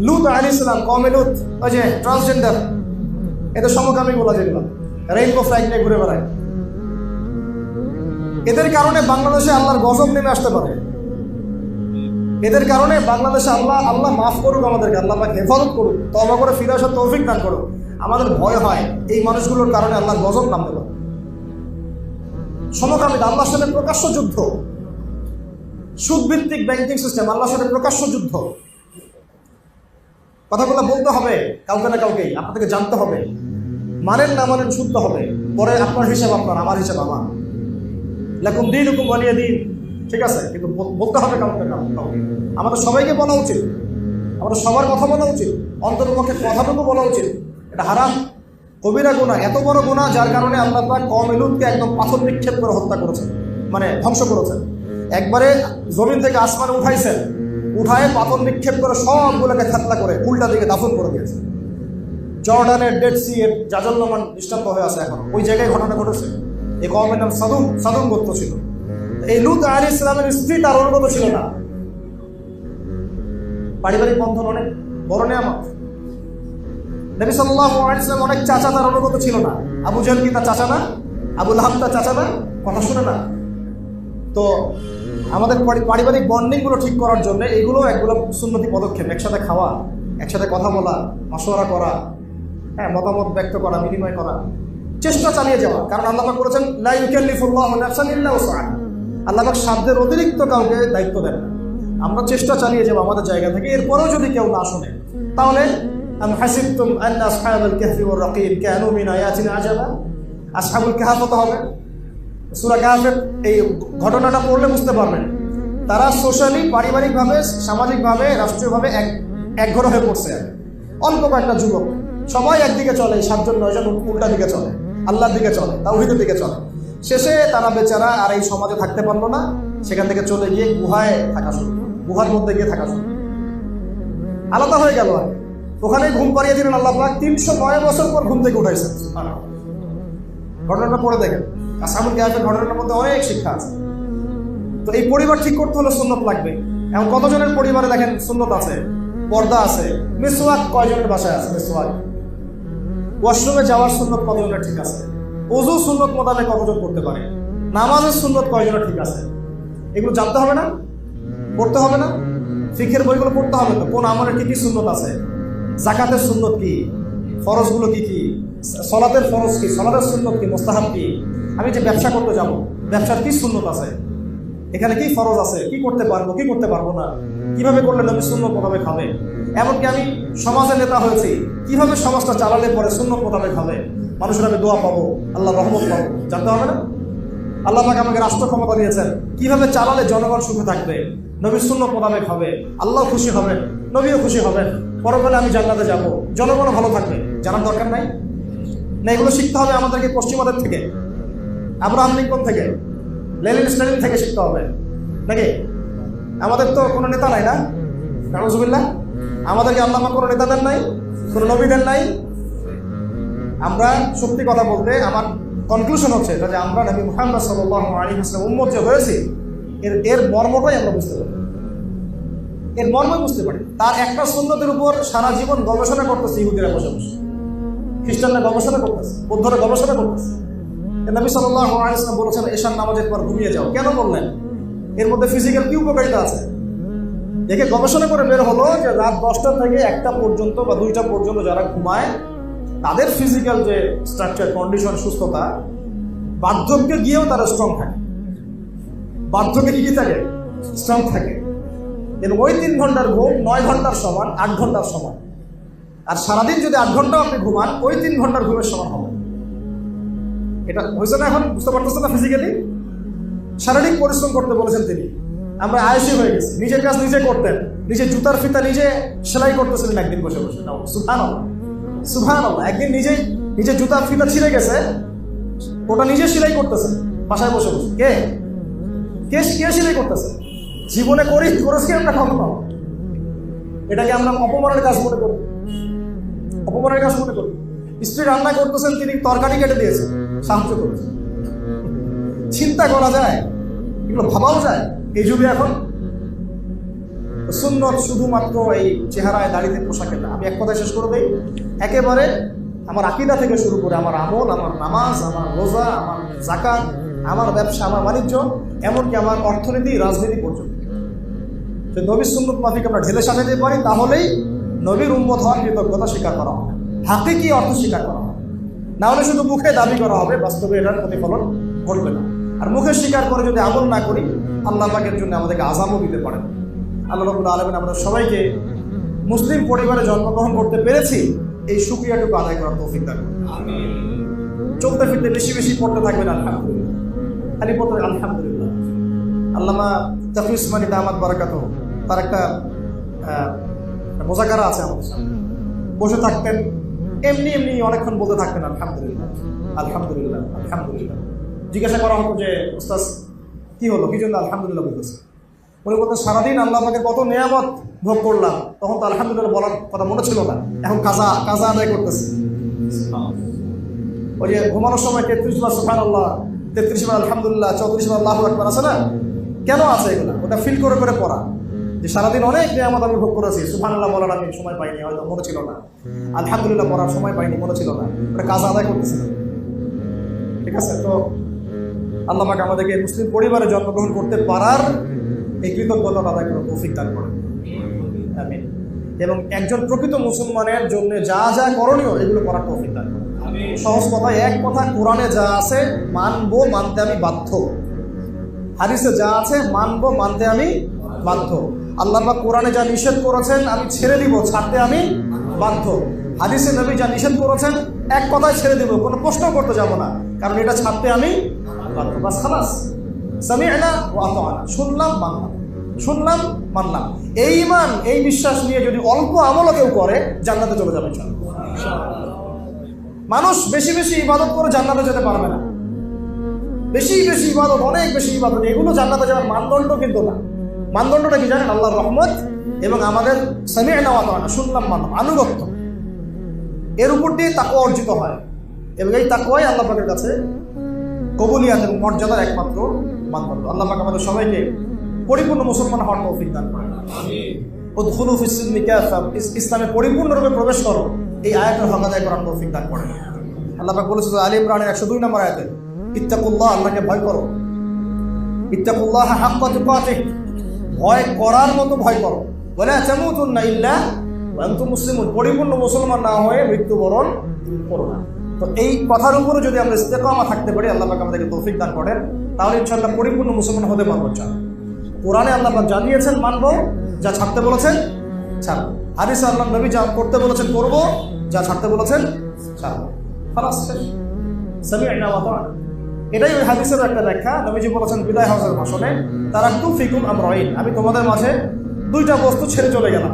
লূত আলাইহিস সালাম, কওমে লূত, ওই যে ট্রান্সজেন্ডার, এদের সমকামী বলা যেগুলো, রেইনবো ফ্ল্যাগ নিয়ে ঘুরে বেড়ায়, এদের কারণে বাংলাদেশে আল্লাহর গজব নেমে আসতে পারে। এদের কারণে বাংলাদেশে আল্লাহ মাফ করুক আমাদেরকে, আল্লাহ পাক হেফাজত করুক, তওবা করে ফিরে আসার তৌফিক দান করুক। আমাদের ভয় হয় এই মানুষগুলোর কারণে আল্লাহর গজব নামতে পারে। সমকামিতা আল্লাহর সাথে প্রকাশ্য যুদ্ধ, সুদভিত্তিক ব্যাংকিং সিস্টেম আল্লাহর সাথে প্রকাশ্য যুদ্ধ। কথাগুলো বলতে হবে কাউকে না কাউকেই, আপনাদেরকে জানতে হবে, মানেন না মানেন শুনতে হবে, পরে আপনার হিসাব আপনার, আমার হিসাব আমার। লাকুম দীনুকুম ওয়ালিয়া দীন, ঠিক আছে, কিন্তু বলতে হবে কাউকে না কাউকে। আমাদের সবাইকে বলা উচিত, আমাদের সবার কথা বলা উচিত, অন্ততপক্ষে কথাটুকু বলা উচিত। এটা হারাম, কবিরা গুনাহ, এত বড় গুনাহ যার কারণে আল্লাহ পাক কওমে লূতকে একদম পাথর নিক্ষেপ করে হত্যা করেছেন, মানে ধ্বংস করেছেন। একবারে জমিন থেকে আসমানে উঠাইছেন, উঠায় পাথর নিক্ষেপ করে সবগুলোকে থাতলা করে উল্টা দিকে দাফন করে দিয়েছে। জর্ডানের ডেড সি এর জাজল্যমান দৃষ্টান্ত হয়ে আছে এখন, ওই জায়গায় ঘটনা ঘটেছে। এই কওমের নাম সাদুম গোত্র ছিল। এই লূত আলাইহিস সালামের স্ত্রী তার অনুগত ছিল না। পারিবারিক বন্ধন অনেক বড় নেয়ামত। নবী সাল্লাল্লাহু আলাইহি ওয়াসাল্লাম অনেক চাচা তার অনুগত ছিল না। আবু জাহল কি তার চাচা না? আবু লাহাব তার চাচা না? কথা শুনে না। তো আমাদের পারিবারিক বন্ডিংগুলো ঠিক করার জন্য এগুলো একগুলো সুন্নতি পদক্ষেপ। একসাথে খাওয়া, একসাথে কথা বলা, মাশওয়ারা করা, হ্যাঁ, মতামত ব্যক্ত করা, বিনিময় করা, চেষ্টা চালিয়ে যাওয়া। কারণ আল্লাহ পাক বলেছেন লা ইউকাল্লিফুল্লাহু নাফসান ইল্লা উসআহা। আল্লাহ পাক সাধ্যের অতিরিক্ত কাউকে দায়িত্ব দেন না। আমরা চেষ্টা চালিয়ে যাবো আমাদের জায়গা থেকে। এরপরেও যদি কেউ না শোনে, তাহলে আম হাসিবতুম আন্না আসহাবাল কাহফি ওয়ার রাকিব কানু মিন আয়াতিনা আজাবা। আসহাবুল কাহফ হতে হবে। সূরা কাহফের এই ঘটনাটা পড়লে বুঝতে পারবেন, তারা সোশ্যালি, পারিবারিকভাবে, সামাজিকভাবে, রাষ্ট্রীয়ভাবে এক ঘর হয়ে পড়ছে। অল্প কয়েকটা যুবক, সবাই একদিকে চলে, 7 জন 9 জন উল্টা দিকে চলে, আল্লাহর দিকে চলে, তাওহীদের দিকে চলে। শেষে তারা বেচারা আর এই সমাজে থাকতে পারলো না, সেখান থেকে চলে গিয়ে গুহায় থাকা শুরু, গুহার মধ্যে গিয়ে থাকা শুরু, আলাদা হয়ে গেল। আর ওখানে ঘুম পাড়িয়ে দিলেন আল্লাহ পাক। 309 বছর পর ঘুম থেকে উঠাইছেন। ঘটনাটা পড়ে দেখেন, আসহাবুল কাহফের ঘটনার মধ্যে অনেক শিক্ষা আছে। তো এই পরিবার ঠিক করতে হলে সুন্নত লাগবে। এখন কতজনের পরিবারে দেখেন সুন্নত আছে, পর্দা আছে, মিসওয়াক কয়জনের বাসায় আছে? মিসওয়াক। ওয়াশরুমে যাওয়ার সুন্নত কতজনের ঠিক আছে? ওযু সুন্নত মোতাবেক কতজন করতে পারে? নামাজের সুন্নত কয়জনের ঠিক আছে? এগুলো জানতে হবে না? পড়তে হবে না? ফিকহের বইগুলো পড়তে হবে তো, কোন আমলের কি কি সুন্নত আছে, যাকাতের সুন্নত কি, ফরজগুলো কি কি, সলাতের ফরজ কি, সলাতের সুন্নত কি, মুস্তাহাব কি। আমি যে ব্যবসা করতে যাব, ব্যবসার কি সুন্নত আছে, এখানে কি ফরজ আছে, কি করতে পারবো, কি করতে পারবো না, কিভাবে করলে নবী সুন্নত মোতাবেক হবে। এমনকি আমি সমাজের নেতা হয়েছি, কিভাবে সমাজটা চালালে পরে সুন্নত মোতাবেক হবে, মানুষের আমি দোয়া পাবো, আল্লাহ রহমত পাবো, জানতে হবে না? আল্লাহ পাক আমাকে রাষ্ট্র ক্ষমতা দিয়েছেন, কিভাবে চালালে জনগণ সুখে থাকবে, নবীর সুন্নত মোতাবেক হবে, আল্লাহ খুশি হবেন, নবীও খুশি হবেন, পরকালে আমি জান্নাতে যাব, জনগণও ভালো থাকবে। জানার দরকার নাই না? এগুলো শিখতে হবে আমাদেরকে পশ্চিমাদের থেকে, আব্রাহাম লিঙ্কন থেকে, লেনিন স্ট্যালিন থেকে শিখতে হবে নাকি? আমাদের তো কোনো নেতা নাই না, নাউজুবিল্লাহ। আমাদেরকে আল্লাহ পাক কোনো নেতাদের নাই, কোনো নবীদের নাই। আমরা সত্যি কথা বলতে আমার কনক্লুশন হচ্ছে এটা যে আমরা নবী মুহাম্মদ সাল্লাল্লাহু আলাইহি ওয়াসাল্লাম উম্মত যে হয়েছি, এর মর্মটাই আমরা বুঝতে পারি, এর মর্মই বুঝতে পারি। তার একটা সুন্নতের উপর সারা জীবন গবেষণা করতেছে ইহুদিরা বসে বসে, খ্রিস্টানরা গবেষণা করতেছে, বৌদ্ধরা গবেষণা করতেছে। নবী সাল্লাল্লাহু আলাইহি ওয়াসাল্লাম বলেছেন এশার নামাজের পর ঘুমিয়ে যাও। কেন বললেন? এর মধ্যে ফিজিক্যাল কি উপকারিতা আছে? দেখে গবেষণা করে বের হলো যে রাত 10টা থেকে 1টা পর্যন্ত বা 2টা পর্যন্ত যারা ঘুমায়, তাদের ফিজিক্যাল যে স্ট্রাকচার, কন্ডিশন, সুস্থতা, বার্ধক্যে গিয়েও তারা স্ট্রং থাকে। বার্ধক্যে কি থাকে? স্ট্রং থাকে। এবং ওই 3 ঘন্টার ঘুম 9 ঘন্টার সমান, 8 ঘন্টার সমান। আর সারাদিন যদি 8 ঘন্টাও আপনি ঘুমান, ওই 3 ঘন্টার ঘুমের সমান হবে। এটা হয়েছে না? এখন বুঝতে পারতেছে না? ফিজিক্যালি শারীরিক পরিশ্রম করতে বলেছেন তিনি। আমরা আয়েসি হয়ে গেছি, নিজের কাজ নিজে করতেন, নিজে জুতার ফিতা নিজে সেলাই করতেছিলেন একদিন বসে বসে। সুবহানাল্লাহ, সুবহানাল্লাহ। একদিন নিজে জুতার ফিতা ছিঁড়ে গেছে, ওটা নিজে সেলাই করতেছে বাসায় বসে বসে। কে কে কে সেলাই করতেছে? জীবনে করেছি আমরা কখনো? এটাকে আমরা অপমানের কাজ মনে করি, অপমানের কাজ মনে করি। স্ত্রী রান্না করতেছেন, তিনি তরকারি কেটে দিয়েছেন, সাহায্য করেছেন। চিন্তা করা যায়, এগুলো ভাবাও যায় এই যুগে এখন? সুন্নত শুধুমাত্র এই চেহারায় দাড়িতে পোশাকে না। আমি এক কথায় শেষ করে দিই, একেবারে আমার আকীদা থেকে শুরু করে আমার আমল, আমার নামাজ, আমার রোজা, আমার যাকাত, আমার ব্যবসা, আমার বাণিজ্য, এমনকি আমার অর্থনীতি, রাজনীতি পর্যন্ত যে নবীর সুন্নত মাফিক আমরা ঢেলে সাজাতে পারি, তাহলেই নবীর উম্মত হওয়ার কৃতজ্ঞতা স্বীকার করা হবে, হাকিকি অর্থ স্বীকার করা হবে। না হলে শুধু মুখে দাবি করা হবে, বাস্তবে এটার প্রতিফলন ঘটবে না। আর মুখে স্বীকার করে যদি আমল না করি, আল্লাহ পাকের জন্য আমাদেরকে আযাবও দিতে পারেন। আল্লাহ রাব্বুল আলামিন আমাদের সবাইকে মুসলিম পরিবারে জন্মগ্রহণ করতে পেরেছি এই শুকরিয়াটুকু আদায় করার তৌফিক দান করুন। চলতে ফিরতে বেশি বেশি পড়তে থাকবেন আলহামদুলিল্লাহ, খালি পড়তে আলহামদুলিল্লাহ। আল্লামা তাকি উসমানী দামাত বারাকাতুহু তার একটা মোজাকারা আছে আমাদের সামনে, বসে থাকতেন এমনি এমনি অনেকক্ষণ বলতে থাকতেন আলহামদুলিল্লাহ আলহামদুলিল্লাহ আলহামদুলিল্লাহ। জিজ্ঞাসা করা হতো যে উস্তাদ কি হলো, কি জন্য আলহামদুলিল্লাহ বলতেছে? উনি বলতেন সারাদিন আল্লাহ পাকের কত নেয়ামত ভোগ করলাম, তখন তো আলহামদুলিল্লাহ বলার কথা মনে ছিল না, এখন কাজা আদায় করতেছে। ওই যে ঘুমানোর সময় 33 বার সুবহানাল্লাহ, 33 বার আলহামদুলিল্লাহ, 34 বার আল্লাহু আকবার আছে না? কেন আছে এগুলো? ওটা ফিল করে করে পড়া, যে সারাদিন অনেক নিয়ামত আমি ভোগ করেছি, সুবহানাল্লাহ বলার আমি সময় পাইনি, হয়তো মনে ছিল না, আলহামদুলিল্লাহ পড়ার সময় পাইনি, মনে ছিল না, ওটা কাজা আদায় করতেছে। ঠিক আছে? তো আল্লাহ পাক আমাদেরকে মুসলিম পরিবারে জন্মগ্রহণ করতে পারার এই কৃতজ্ঞতা আদায় করার তৌফিক দান করেন, আমিন। এবং একজন প্রকৃত মুসলমানের জন্য যা যা করণীয় এগুলো করার তৌফিক দান করেন। সহজ কথায় এক কথা, কোরআনে যা আছে মানবো, মানতে আমি বাধ্য। হাদিসে যা আছে মানবো, মানতে আমি বাধ্য। আল্লাহ পাক কোরআনে যা নিষেধ করেছেন আমি ছেড়ে দিব, ছাড়তে আমি বাধ্য। হাদিসে নবী যা নিষেধ করেছেন এক কথায় ছেড়ে দিব, কোনো প্রশ্ন করতে যাব না, কারণ এটা ছাড়তে আমি বাধ্য। বাস খালাস, সামি'না ওয়া আতা'না, শুনলাম মানলাম, শুনলাম মানলাম। এই ঈমান, এই বিশ্বাস নিয়ে যদি অল্প আমলও কেউ করে জান্নাতে চলে যাবে ইনশাআল্লাহ। মানুষ বেশি বেশি ইবাদত করে জান্নাতে যেতে পারবে না। বেশি বেশি ইবাদত, অনেক বেশি ইবাদত, এগুলো জান্নাতে যাওয়ার মানদণ্ড কিন্তু না। মানদণ্ডটা কি জানেন? আল্লাহর রহমত এবং আমাদের সামি'না ওয়া আতা'না, শুনলাম মানলাম, আনুগত্য। এর উপর দিয়ে তাকওয়া অর্জিত হয়, এবং এই তাকওয়াই আল্লাহ পাকের কাছে কবুলিয়াত এবং মর্যাদার একমাত্র মানদণ্ড। আল্লাহ পাক আমাদের সবাইকে পরিপূর্ণ মুসলমান হওয়ার তৌফিক দান করেন। উদখুলু ফিস সিলমি কাফা, ইসলামে পরিপূর্ণরূপে প্রবেশ করো, এই আয়াতের হক আদায় করার তৌফিক দান করেন। আল্লাহ পাক বলেছে আলে ইমরানের 102 নম্বর আয়াতে, ইত্তাকুল্লাহ, আল্লাহকে ভয় করো। ইত্তাকুল্লাহ হাক্কা তুকাতিহ, ভয় করার মতো ভয় করো। ওয়ালা তামুতুন্না ইল্লা ওয়া আনতুম মুসলিমুন, পরিপূর্ণ মুসলমান না হয়ে মৃত্যুবরণ করো না। তো এই কথার উপরে যদি আমরা ইস্তেকামা থাকতে পারি, আল্লাহ পাক আমাদেরকে তৌফিক দান করেন, তাহলে ইনশাআল্লাহ পরিপূর্ণ মুসলমান হতে পারবো। কোরআনে আল্লাহ পাক জানিয়েছেন মানবো, যা ছাড়তে বলেছেন ছাড়বো। হাদিসে আল্লাহ নবী যা করতে বলেছেন করবো, যা ছাড়তে বলেছেন ছাড়বো। খালাস, শেষ। সামি'না ওয়া আতা'না, এটাই ওই হাদিসের একটা ব্যাখ্যা। নবীজি বলেছেন বিদায় হজের ভাষণে, তারাকতু ফিকুম আমরাইন, আমি তোমাদের মাঝে দুইটা বস্তু ছেড়ে চলে গেলাম।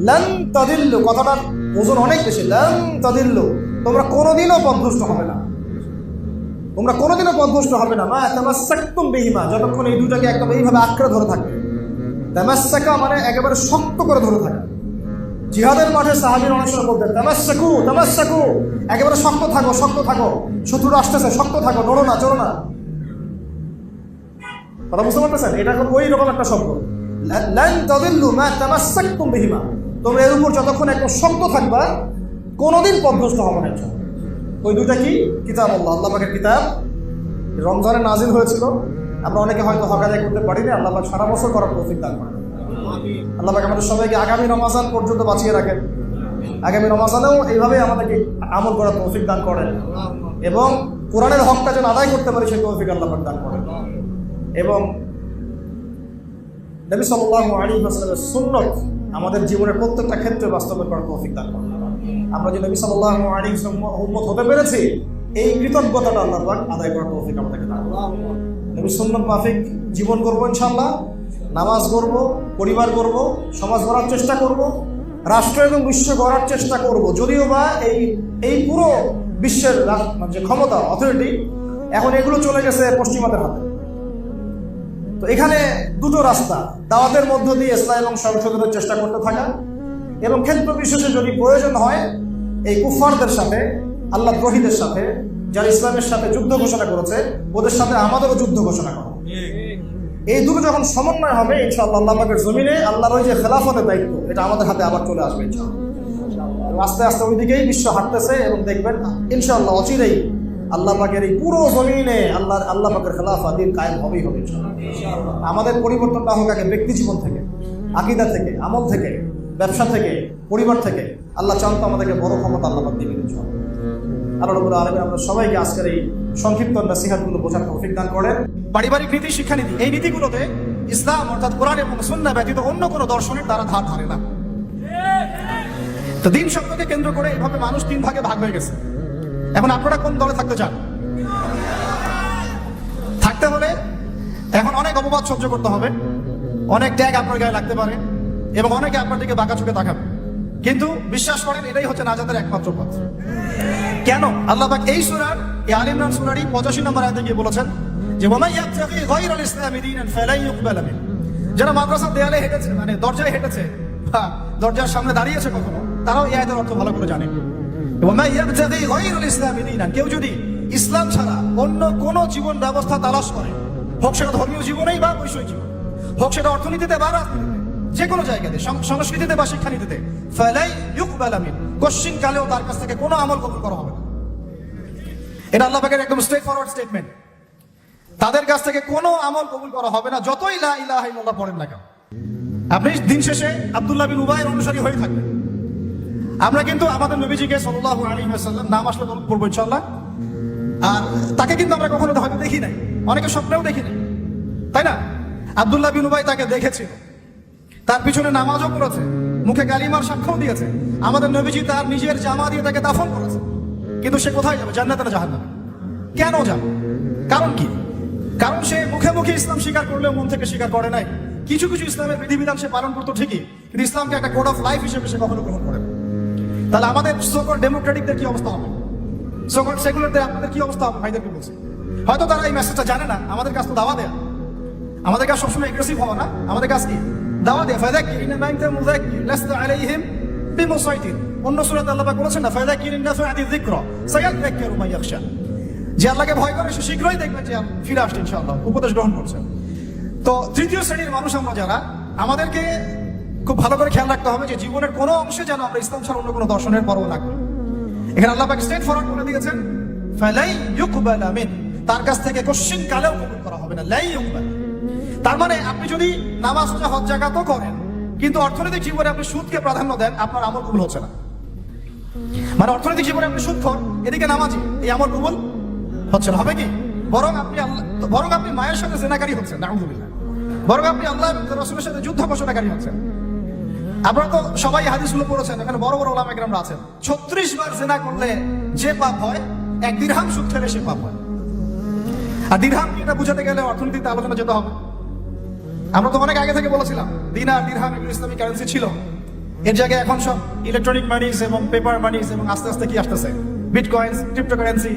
লান তাদিল্লু, কথাটার ওজন অনেক বেশি। লান তাদিল্লু, তোমরা কোনোদিনও পথভ্রষ্ট হবে না, তোমরা কোনোদিনও পথভ্রষ্ট হবে না। মা তামাসসাকতুম বিহিমা, যতক্ষণ এই দুটাকে একদম এইভাবে আঁকড়ে ধরে থাকবে। তামাসসাকা মানে একেবারে শক্ত করে ধরে থাকে। জিহাদের মাঠে সাহাবীরা অনেক সময় বলতেন তামাসসাকু তামাসসাকু, একেবারে শক্ত থাকো, শক্ত থাকো, শত্রুরা আসতেছে, শক্ত থাকো, নড়ো না, চলো না। কথা বুঝতে পারতেছেন? এটা ওই রকম একটা শব্দ। লান তাদিল্লু মা তামাসসাকতুম বিহিমা, তোমরা এর উপর যতক্ষণ একদম শক্ত থাকবা কোনোদিন পথভ্রষ্ট হবে না। ওই দুটা কি? কিতাব আল্লাহ, আল্লাহ পাকের কিতাব। রমজানে নাজিল হয়েছিল, আমরা অনেকে হয়তো হক আদায় করতে পারিনি, আল্লাহ পাক সারা বছর করার তৌফিক দান করেন। আল্লাহ পাক আমাদের সবাইকে আগামী রমাজান পর্যন্ত বাঁচিয়ে রাখেন, আগামী রমাজানেও এইভাবে আমাদেরকে আমল করার তৌফিক দান করেন, এবং কোরআনের হকটা যেন আদায় করতে পারি সেই তৌফিক আল্লাহ পাক দান করেন। এবং নবী সাল্লাল্লাহু আলাইহি ওয়াসাল্লামের সুন্নাত আমাদের জীবনের প্রত্যেকটা ক্ষেত্রে বাস্তবায়ন করার তৌফিক দান করেন। আমরা যে নবী সাল্লাল্লাহু আলাইহি ওয়াসাল্লামের উম্মত হতে পেরেছি, এই কৃতজ্ঞতাটা আল্লাহ পাক আদায় করার তৌফিক আমাদেরকে দান করেন। নবী সুন্নাত মাফিক জীবন করব ইনশাআল্লাহ, নামাজ করব, পরিবার করব, সমাজ গড়ার চেষ্টা করব, রাষ্ট্র এবং বিশ্ব গড়ার চেষ্টা করব। যদিও বা এই পুরো বিশ্বের যে ক্ষমতা অথরিটি, এখন এগুলো চলে গেছে পশ্চিমাদের হাতে। তো এখানে দুটো রাস্তা, দাওয়াতের মধ্য দিয়ে ইসলাম এবং সংশোধনের চেষ্টা করতে থাকা, এবং ক্ষেত্র বিশেষে যদি প্রয়োজন হয় এই কুফফারদের সাথে, আল্লাহ দ্রোহীদের সাথে, যারা ইসলামের সাথে যুদ্ধ ঘোষণা করেছে, ওদের সাথে আমাদেরও যুদ্ধ ঘোষণা করা। এই দুটো যখন সমন্বয় হবে ইনশাআল্লাহ আল্লাহ পাকের জমিনে আল্লাহর ওই যে খেলাফতের দায়িত্ব, এটা আমাদের হাতে আবার চলে আসবে ইনশাআল্লাহ। আস্তে আস্তে ওই দিকেই বিশ্ব হাঁটতেছে, এবং দেখবেন ইনশাআল্লাহ অচিরেই আল্লাহ পাকের এই পুরো জমিনে আল্লাহ পাকের খেলাফত দিন কায়েম হবেই হবে ইনশাআল্লাহ। আমাদের পরিবর্তনটা হোক আগে ব্যক্তি জীবন থেকে, আকীদা থেকে, আমল থেকে, ব্যবসা থেকে, পরিবার থেকে। আল্লাহ চান তো আমাদেরকে বড় ক্ষমতা আল্লাহ পাক দিবেন ইনশাআল্লাহ। আল্লাহ রাব্বুল আলামিন আমরা সবাইকে আজকের এই সংক্ষিপ্ত নসিহতগুলো বোঝার তৌফিক দান করেন। পারিবারিক নীতি, শিক্ষানীতি, এই নীতিগুলোতে ইসলাম অর্থাৎ কোরআন এবং সুন্নাহ ব্যতীত অন্য কোনো দর্শনের দ্বারা ধার ধারে না। তো দিন শব্দকে কেন্দ্র করে এভাবে মানুষ তিন ভাগে ভাগ হয়ে গেছে। এখন আপনারা কোন দলে থাকতে চান? থাকতে হলে এখন অনেক অপবাদ সহ্য করতে হবে, অনেক ট্যাগ আপনার গায়ে লাগতে পারে, এবং অনেকে আপনার দিকে বাঁকা চোখে তাকাবে, কিন্তু বিশ্বাস করেন এটাই হচ্ছে নাজাতের একমাত্র পথ। কেন? আল্লাহ পাক এই সূরার, এই আলে ইমরান সূরারই 85 নম্বর আয়াতে গিয়ে বলেছেন যে ওয়া মান ইয়াবতাগি গায়রাল ইসলামি দীনান ফালান ইউকবালা মিন। যারা মাদ্রাসার দেয়ালে হেঁটেছে, মানে দরজায় হেঁটেছে বা দরজার সামনে দাঁড়িয়েছে কখনো, তারাও এই আয়াতের অর্থ ভালো করে জানে। ওয়া মান ইয়াবতাগি গায়রাল ইসলামি দীনান, কেউ যদি ইসলাম ছাড়া অন্য কোনো জীবন ব্যবস্থা তালাশ করে, হোক সেটা ধর্মীয় জীবনেই বা বৈষয়িক জীবন, হোক সেটা অর্থনীতিতে বা রাজনীতিতে, যে কোনো জায়গাতে, সংস্কৃতিতে বা শিক্ষানীতিতে, ফালাই ইউকবালা মিন, কোশ্চিন কালেও তার কাছ থেকে কোনো আমল কবুল করা হবে না। এটা আল্লাহ পাকের একদম স্ট্রেট ফরওয়ার্ড স্টেটমেন্ট। তাদের কাছ থেকে কোনো আমল কবুল করা হবে না, যতই লা ইলাহা ইল্লাল্লাহ পড়েন না কেন। আপনি দিন শেষে আব্দুল্লাহ বিন উবাইয়ের অনুসারী হয়ে থাকবেন। আমরা কিন্তু আমাদের নবীজিকে সাল্লাল্লাহু আলাইহি ওয়াসাল্লাম নাম আসলে পড়বো ইনশাআল্লাহ। আর তাকে কিন্তু আমরা কখনো হয়তো দেখি নাই, অনেকে স্বপ্নেও দেখি নাই, তাই না? আব্দুল্লাহ বিন উবাই তাকে দেখেছিল, তার পিছনে নামাজও পড়েছে, মুখে কালিমার সাক্ষ্য দিয়েছে। আমাদের নবীজি তার নিজের জামা দিয়ে তাকে দাফন করেছে। কিন্তু সে কোথায় যাবে? জান্নাতে না জাহান্নামে? কেন যাবে? কারণ কি? কারণ সে মুখে মুখে ইসলাম স্বীকার করলেও মন থেকে স্বীকার করে নাই। কিছু কিছু ইসলামের বিধিবিধান সে পালন করতো ঠিকই, কিন্তু ইসলামকে একটা কোড অফ লাইফ হিসেবে সে কখনো গ্রহণ করে না। তাহলে আমাদের সোকল ডেমোক্রেটিকদের কি অবস্থা হবে? সোকল সেকুলারদের আপনাদের কি অবস্থা হবে? ভাইদেরকে বলছি, হয়তো তারা এই মেসেজটা জানে না। আমাদের কাছে তো দাওয়া দেয়া, আমাদের কাছে সবসময় এগ্রেসিভ হওয়া না, আমাদের কাছে কি দাওয়া দেয়া। ফাযাক্কির ইন্নামা আনতা মুযাক্কির লাস্তা আলাইহিম বিমুসাইতির। অন্য সূরাতে আল্লাহ পাক বলেছেন না, ফাযাক্কির ইন নাফা'আতি যিকরা সায়াযাক্কারু মান ইয়াখশা। যে আল্লাহকে ভয় করে সে শীঘ্রই দেখবে যে ফিরে আসছে ইনশাআল্লাহ, উপদেশ গ্রহণ করছে। তো তৃতীয় শ্রেণীর মানুষ আমরা যারা, আমাদেরকে খুব ভালো করে খেয়াল রাখতে হবে যে জীবনের কোনো অংশে যেন আমরা ইসলাম ছাড়া অন্য কোনো দর্শনের পরোয়া না করি। এখানে আল্লাহ পাক স্ট্রেট ফরওয়ার্ড করে দিয়েছেন, ফালাই ইউকবালা মিন, তার কাছ থেকে কোশ্চিন কালেও কবুল করা হবে না। লাই ইউকবাল, তার মানে আপনি যদি নামাজ, রোজা, হজ, যাকাতও করেন, কিন্তু অর্থনৈতিক জীবনে আপনি সুদকে প্রাধান্য দেন, আপনার আমল কবুল হচ্ছে না। মানে অর্থনৈতিক জীবনে আপনি সুদ করেন, এদিকে নামাজি, এই আমল কবুল হচ্ছে না। হবে কি? বরং আপনি মায়ের সাথে জিনাকারী হচ্ছেন, নাউযুবিল্লাহ। বরং আপনি আল্লাহ এবং রাসূলের সাথে যুদ্ধ ঘোষণাকারী হচ্ছেন। আপনারা তো সবাই হাদিসগুলো পড়েছেন, এখানে বড় বড় উলামা কেরামরা আছেন। 36 বার জিনা করলে যে পাপ হয়, 1 দিরহাম সুদ খেলে সে পাপ হয়। আর দিরহাম কি, এটা বুঝাতে গেলে অর্থনীতিতে আলোচনা যেতে হবে। আমরা তো অনেক আগে থেকে বলেছিলাম দিনার, দিরহাম এগুলো ইসলামিক কারেন্সি ছিল। এর জায়গায় এখন সব ইলেকট্রনিক মানিজ এবং পেপার মানিজ, এবং আস্তে আস্তে কি আসতেছে বিটকয়েন্স, ক্রিপ্টোকারেন্সি।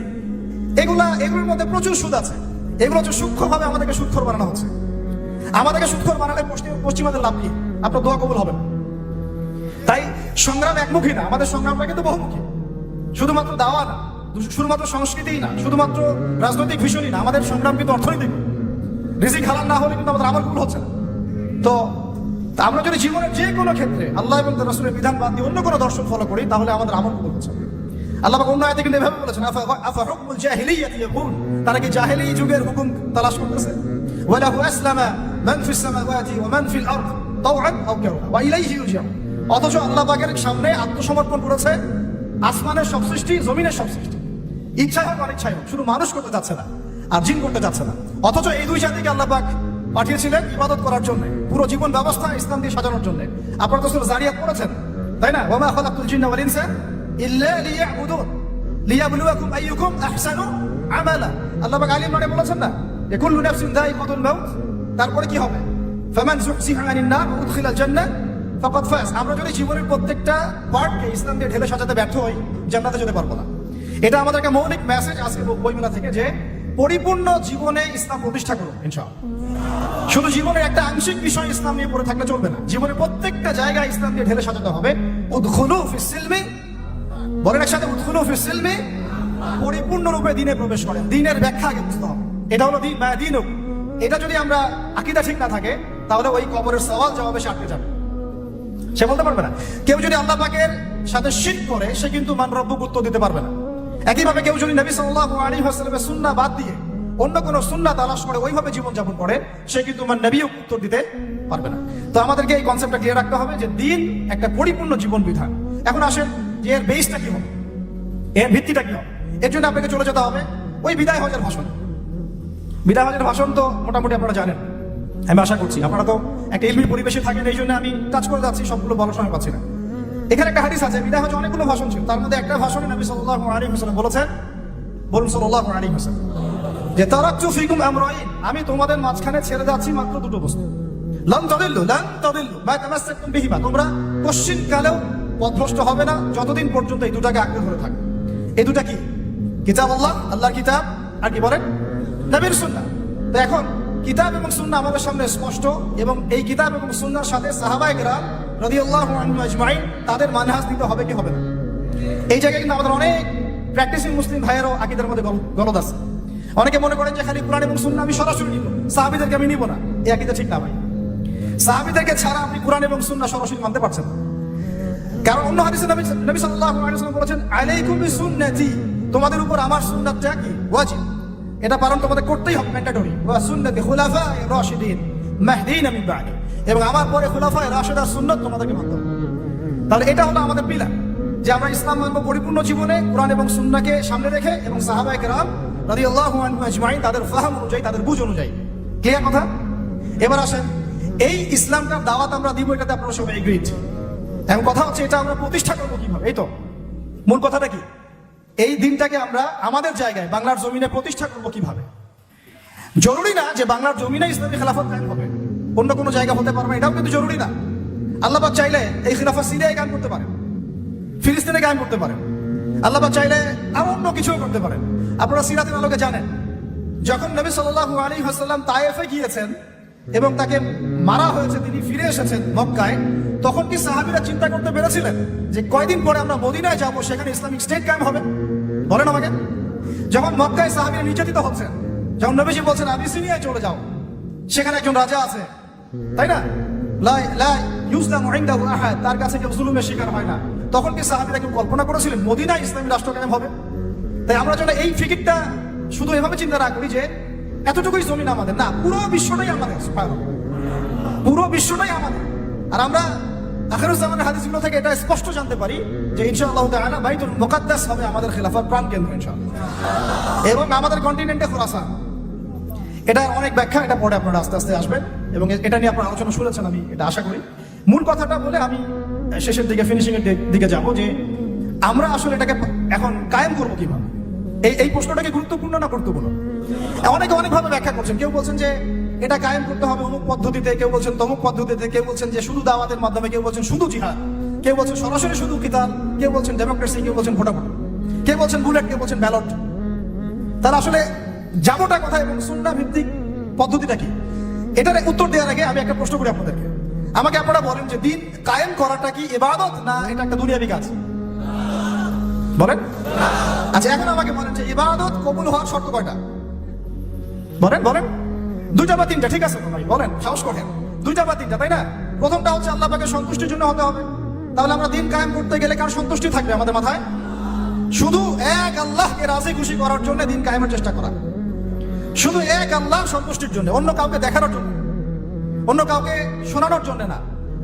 এগুলোর মধ্যে প্রচুর সুদ আছে। এগুলো হচ্ছে সূক্ষ্মভাবে আমাদেরকে সুদখোর বানানো হচ্ছে। আমাদেরকে সুদখোর বানালে পশ্চিমাদের লাভ কি? আপনার দোয়া কবুল হবে না। তাই সংগ্রাম একমুখী না, আমাদের সংগ্রামটা কিন্তু বহুমুখী। শুধুমাত্র দাওয়া না, শুধুমাত্র সংস্কৃতিই না, শুধুমাত্র রাজনৈতিক ভীষণই না, আমাদের সংগ্রাম কিন্তু অর্থনৈতিক। রিজিক হালাল না হলে কিন্তু আমাদের আমল কবুল হচ্ছে না। তো আমরা যদি জীবনের যে কোনো ক্ষেত্রে আল্লাহ এবং তার রাসূলের বিধান বাদ দিয়ে অন্য কোনো দর্শন ফলো করি, তাহলে আমাদের আমল কবুল হচ্ছে না। আল্লাহ পাক অন্য আয়াতে কিন্তু এভাবে বলেছেন, আফা হুকমুল জাহিলিয়াতি ইয়াকুন, তারা কি জাহেলি যুগের হুকুম তালাশ করতেছে? ওয়ালাহু আসলামা মান ফিস সামাওয়াতি ওয়া মান ফিল আরদ তাওআন আও কারহা ওয়া ইলাইহি ইউরজাউন। অথচ আল্লাহ পাকের সামনে আত্মসমর্পণ করেছে আসমানের সব সৃষ্টি, জমিনের সব সৃষ্টি। ইচ্ছায় হোক অনিচ্ছায় হোক, শুধু মানুষ করতে যাচ্ছে না আর জিন করতে যাচ্ছে না। অথচ এই দুই জাতিকে আল্লাহ পাক পাঠিয়েছিলেন ইবাদত করার জন্য, পুরো জীবন ব্যবস্থা ইসলাম দিয়ে সাজানোর জন্য। আপনারা তো সূরা জারিয়াত পড়েছেন, তাই না? ওয়া মা খালাকতুল জিন্না ওয়াল ইনসা ইল্লা লিয়াবুদুন লিয়াবলুয়াকুম আইয়ুকুম আহসানু আমালা। আল্লাহ পাক আলী ইমরানে বলেছেন না যে কুল্লু নাফসিন যায়িকাতুল মাউত, তারপরে কি হবে? ফামান যুহজিহা আনিন নার ওয়া উদখিলাল জান্নাহ ফাকাদ ফাজ। আমরা যদি জীবনের প্রত্যেকটা পার্টকে ইসলাম দিয়ে ঢেলে সাজাতে ব্যর্থ হই, জান্নাতে যেতে পারবো না। এটা আমাদের একটা মৌলিক মেসেজ আজকে বইমেলা থেকে, যে পরিপূর্ণ জীবনে ইসলাম প্রতিষ্ঠা করুন ইনশাআল্লাহ। শুধু জীবনের একটা আংশিক বিষয় ইসলাম নিয়ে পড়ে থাকলে চলবে না, জীবনের প্রত্যেকটা জায়গায় ইসলাম দিয়ে ঢেলে সাজাতে হবে। উদখুলু ফিস সিলমি, বলেন একসাথে, উদখুলু ফিস সিলমি, পরিপূর্ণরূপে দিনে প্রবেশ করেন। দিনের ব্যাখ্যা আগে বুঝতে হবে, এটা হলো দিন। এটা যদি আমরা আকীদা ঠিক না থাকে, তাহলে ওই কবরের সওয়াল জবাবে সে আটকে যাবে, সে বলতে পারবে না। কেউ যদি আল্লাহ পাকের সাথে শিরক করে, সে কিন্তু মান রব্বুক উত্তর দিতে পারবে না। একইভাবে কেউ যদি নবী সাল্লাল্লাহু আলাইহি ওয়াসাল্লামের সুন্নাহ বাদ দিয়ে অন্য কোনো সুন্নাহ তালাশ করে ওইভাবে জীবন যাপন করে, সে কিন্তু মান নবীও উত্তর দিতে পারবে না। তো আমাদেরকে এই কনসেপ্টটা ক্লিয়ার রাখতে হবে যে দিন একটা পরিপূর্ণ জীবন বিধান। এখন আসেন যে এর বেসটা কি হবে, এর ভিত্তিটা কি হবে। এর জন্য আপনাকে চলে যেতে হবে ওই বিদায় হজের ভাষণ। বিদায় হজের ভাষণ তো মোটামুটি আপনারা জানেন, আমি আশা করছি। আপনারা তো একটা ইলমি পরিবেশে থাকেন, এই জন্য আমি টাচ করে যাচ্ছি, সবগুলো বলার সময় পাচ্ছি না। এখানে একটা হাদিস আছে, বিদায় হজে অনেকগুলো ভাষণ ছিল, তার মধ্যে একটা ভাষণে নবী সাল্লাল্লাহু আলাইহি ওয়াসাল্লাম বলেছেন, বলুন সাল্লাল্লাহু আলাইহি ওয়াসাল্লাম, যে তারাকতু ফিকুম আমরাইন, আমি তোমাদের মাঝখানে ছেড়ে যাচ্ছি মাত্র দুটো বস্তু। লান তাদিল্লু মা তামাসসাকতুম বিহিমা, তোমরা কোশ্চিন কালেও পথভ্রষ্ট হবে না যতদিন পর্যন্ত এই দুটাকে আঁকড়ে ধরে থাকবে। এই দুটা কি? কিতাব আল্লাহ, আল্লাহর কিতাব, আর কি বলেন, নবীর সুন্নাহ। তো এখন কিতাব এবং সুন্নাহ আমাদের সামনে স্পষ্ট, এবং এই কিতাব এবং সুন্নাহর সাথে সাহাবায়ে কেরাম রাদিয়াল্লাহু আনহুম আজমাইন তাদের মানহাজ দিতে হবে কি হবে না। এই জায়গায় কিন্তু আমাদের অনেক প্র্যাকটিসিং মুসলিম ভাইয়েরও আকীদার মধ্যে গলদ আছে। অনেকে মনে করেন যে খালি কোরআন এবং সুন্নাহ আমি সরাসরি নিব, সাহাবীদেরকে আমি নিব না। এই আকীদা ঠিক না ভাই। সাহাবীদেরকে ছাড়া আপনি কোরআন এবং সুন্নাহ সরাসরি মানতে পারছেন না। কারণ অন্য হাদিসে নবী সাল্লাল্লাহু আলাইহি ওয়াসাল্লাম বলেছেন, আলাইকুম বিসুন্নতি, তোমাদের উপর আমার সুন্নাতটা কি ওয়াজিব, এটা পালন তোমাদের করতেই হবে, ম্যান্ডেটরি। ওয়া সুন্নতি খুলাফায়ে রাশিদিন মাহদিন মিন বা'দি, এবং আমার পরে খুলাফায়ে রাশিদার সুন্নাত তোমাদেরকে মানতে হবে। তাহলে এটা হলো আমাদের পিলার, যে আমরা ইসলাম মানব পরিপূর্ণ জীবনে কোরআন এবং সুন্নাহকে সামনে রেখে, এবং সাহাবায়ে কেরাম রাদিয়াল্লাহু আনহুম আজমাইন তাদের ফাহম অনুযায়ী, তাদের বুঝ অনুযায়ী। ক্লিয়ার কথা? এবার আসেন, এই ইসলামটার দাওয়াত আমরা দিব, এটাতে আপনারা সবাই এগ্রিড। এখন কথা হচ্ছে এটা আমরা প্রতিষ্ঠা করবো কিভাবে। এই তো মূল কথাটা কি, এই দিনটাকে আমরা আমাদের জায়গায় বাংলার জমিনে প্রতিষ্ঠা করবো কিভাবে। জরুরি না যে বাংলার জমিনে ইসলামী খেলাফত কায়েম হবে, অন্য কোনো জায়গা হতে পারবে, এটাও কিন্তু জরুরি না। আল্লাহ পাক চাইলে এই খেলাফত সিরিয়ায় কায়েম করতে পারেন, ফিলিস্তিনে কায়েম করতে পারেন, আল্লাহ পাক চাইলে আরো অন্য কিছুও করতে পারেন। আপনারা সিরাতের আলোকে জানেন, যখন নবী সাল্লাল্লাহু আলাইহি ওয়াসাল্লাম তায়েফে গিয়েছেন এবং তাকে মারা হয়েছে, তিনি ফিরে এসেছেন মক্কায়, তখন কি সাহাবীরা চিন্তা করতে পেরেছিলেন যে কয়দিন পরে আমরা মদিনায় যাব, সেখানে ইসলামিক স্টেট কায়েম হবে? বলেন আমাকে। যখন মক্কায় সাহাবীরা নির্যাতিত হচ্ছেন, যখন নবীজি বলছেন আবিসিনিয়ায় চলে যাও, সেখানে একজন রাজা আছে, তাই না, লা ইউজলামু ইনদাহু আহাদ, তার কাছে কেউ জুলুমের শিকার হয় না, তখন কি সাহাবীরা কেউ কল্পনা করেছিলেন মদিনায় ইসলামী রাষ্ট্র কায়েম হবে? তাই আমরা যেন এই ফিকিরটা শুধু এভাবে চিন্তা না করি যে এতটুকুই জমিন আমাদের, না, পুরো বিশ্বটাই আমাদের, পুরো বিশ্বটাই আমাদের। আর আমরা আখিরুজ্জামানের হাদিসগুলো থেকে এটা স্পষ্ট জানতে পারি যে ইনশাআল্লাহ তাআলা বাইতুল মুকাদ্দাস হবে আমাদের খেলাফত প্রাণকেন্দ্র ইনশাআল্লাহ, এবং আমাদের কন্টিনেন্টে খোরাসান। এটা অনেক ব্যাখ্যা, এটা পরে আপনারা আস্তে আস্তে আসবেন, এবং এটা নিয়ে আপনারা আলোচনা শুনেছেন, আমি এটা আশা করি। মূল কথাটা বলে আমি শেষের দিকে, ফিনিশিং এর দিকে যাব, যে আমরা আসলে এটাকে এখন কায়েম করবো কিভাবে। এই প্রশ্নটা কি গুরুত্বপূর্ণ না গুরুত্বপূর্ণ? অনেকে অনেকভাবে ব্যাখ্যা করছেন। কেউ বলছেন যে এটা কায়েম করতে হবে অমুক পদ্ধতিতে, কেউ বলছেন তমুক পদ্ধতিতে, কেউ বলছেন যে শুধু দাওয়াতের মাধ্যমে, কেউ বলছেন শুধু জিহাদ, কেউ বলছেন সরাসরি শুধু কিতাব, কেউ বলছেন ডেমোক্রেসি, কেউ বলছেন ভোটাভুটি, কেউ বলছেন বুলেট, কেউ বলছেন ব্যালট। তারা আসলে যাবোটা কোথায় এবং সুন্নাহ ভিত্তিক পদ্ধতিটা কি, এটার উত্তর দেওয়ার আগে আমি একটা প্রশ্ন করি আপনাদেরকে। আমাকে আপনারা বলেন যে দিন কায়েম করাটা কি ইবাদত, না এটা একটা দুনিয়াবি কাজ? বলেন। আচ্ছা, এখন আমাকে বলেন যে ইবাদত কবুল হওয়ার শর্ত কয়টা? বলেন বলেন। দুইটা বা তিনটা? ঠিক আছে ভাই, বলেন, সাহস করেন। দুইটা বা তিনটা, তাই না? প্রথমটা হচ্ছে আল্লাহ পাকের সন্তুষ্টির জন্য হতে হবে। তাহলে আমরা দিন কায়েম করতে গেলে কার সন্তুষ্টি থাকবে আমাদের মাথায়? শুধু এক আল্লাহকে রাজি খুশি করার জন্য দিন কায়েমের চেষ্টা করা, শুধু এক আল্লাহ সন্তুষ্টির জন্য, অন্য কাউকে দেখানোর জন্য, অন্য কাউকে শোনানোর জন্য না,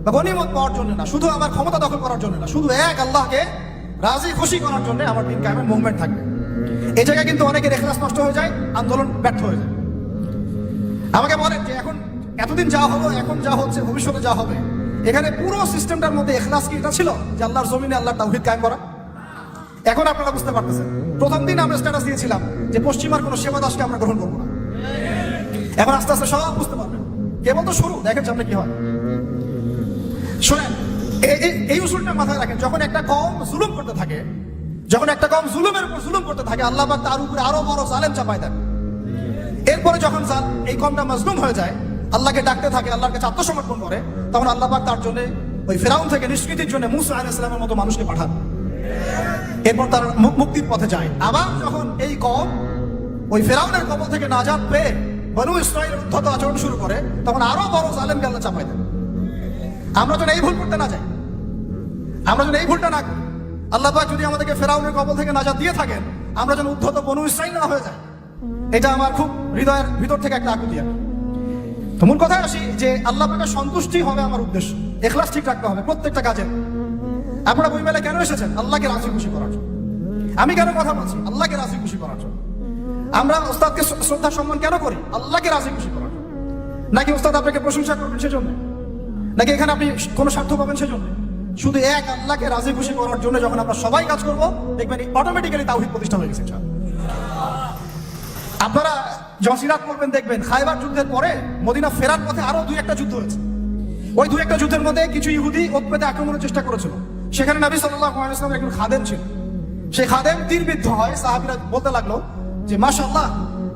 বা গনিমত পাওয়ার জন্য না, শুধু আমার ক্ষমতা দখল করার জন্য না, শুধু এক আল্লাহকে রাজি খুশি করার জন্য আমার দিন কায়েমের মুভমেন্ট থাকবে। এই জায়গায় কিন্তু অনেকের ইখলাস নষ্ট হয়ে যায়, আন্দোলন ব্যর্থ হয়ে যায়। আমাকে বলেন যে এখন এতদিন যা হলো, এখন যা হচ্ছে, ভবিষ্যতে যা হবে, এখানে পুরো সিস্টেমটার মধ্যে ইখলাস কি এটা ছিল যে আল্লাহর জমিনে আল্লাহর তাওহীদ কায়েম করা? এখন আপনারা বুঝতে পারতেছেন, প্রথম দিন আমরা স্ট্যাটাস দিয়েছিলাম যে পশ্চিমার কোনো সেবা দাসকে আমরা গ্রহণ করবো না। এখন আস্তে আস্তে সব বুঝতে পারবেন, কেবল তো শুরু, দেখেন সামনে কি হয়। শোনেন, এই উসুলটা মাথায় রাখেন, যখন একটা কওম জুলুম করতে থাকে, যখন একটা কম জুলুমের উপর জুলুম করতে থাকে, আল্লাহ পাক তার উপরে আরো বড় জালেম চাপায় দেন। এরপরে যখন এই কমটা মাজলুম হয়ে যায়, আল্লাহকে ডাকতে থাকে, আল্লাহর কাছে আত্মসমর্পণ করে, তখন আল্লাহ পাক তার জন্য ওই ফেরাউন থেকে নিষ্কৃতির জন্য মুসা আলাইহিস সালামের মতো মানুষকে পাঠান। এরপর তার মুক্তির পথে যায়। আবার যখন এই কম ওই ফেরাউনের কবল থেকে নাজাত পেয়ে বনু ইসরাঈলের উদ্ধত আচরণ শুরু করে, তখন আরো বড় জালেমকে আল্লাহ চাপায় দেন। আমরা যেন এই ভুল করতে না যাই, আমরা যেন এই ভুলটা না করি। আল্লাহ পাক যদি আমাদেরকে ফেরাউনের কবল থেকে নাজাত দিয়ে থাকেন, আমরা যেন উদ্ধত বনু ইসরাঈল না হয়ে যায়। এটা আমার খুব হৃদয়ের ভিতর থেকে একটা আকুতি। তো মূল কথায় আসি যে আল্লাহ পাকের সন্তুষ্টি হবে আমার উদ্দেশ্য, ইখলাস ঠিক রাখতে হবে প্রত্যেকটা কাজে। আপনারা বই মেলায় কেন এসেছেন? আল্লাহকে রাজি খুশি করার জন্য। আমি কেন কথা বলছি? আল্লাহকে রাজি খুশি করার জন্য। আমরা ওস্তাদকে শ্রদ্ধা সম্মান কেন করি? আল্লাহকে রাজি খুশি করার জন্য। নাকি ওস্তাদ আপনাকে প্রশংসা করবেন সেজন্য, নাকি এখানে আপনি কোনো স্বার্থ পাবেন সেজন্য? শুধু এক আল্লাহকে রাজি খুশি করার জন্য যখন আমরা সবাই কাজ করবো, দেখবেন অটোমেটিক্যালি তাওহীদ প্রতিষ্ঠা হয়ে গেছে। আপনারা যখন সিরাত পড়বেন দেখবেন খায়বার যুদ্ধের পরে মদিনা ফেরার পথে আরো 2-1টা যুদ্ধ হয়েছে। ওই 2-1টা যুদ্ধের মধ্যে কিছু ইহুদি ওত পেতে আক্রমণের চেষ্টা করেছিল। সেখানে নবী সাল্লাল্লাহু আলাইহি ওয়াসাল্লামের একজন খাদেম ছিল। সেই খাদেম তীরবিদ্ধ হয়। সাহাবীরা বলতে লাগলো যে মাশাআল্লাহ,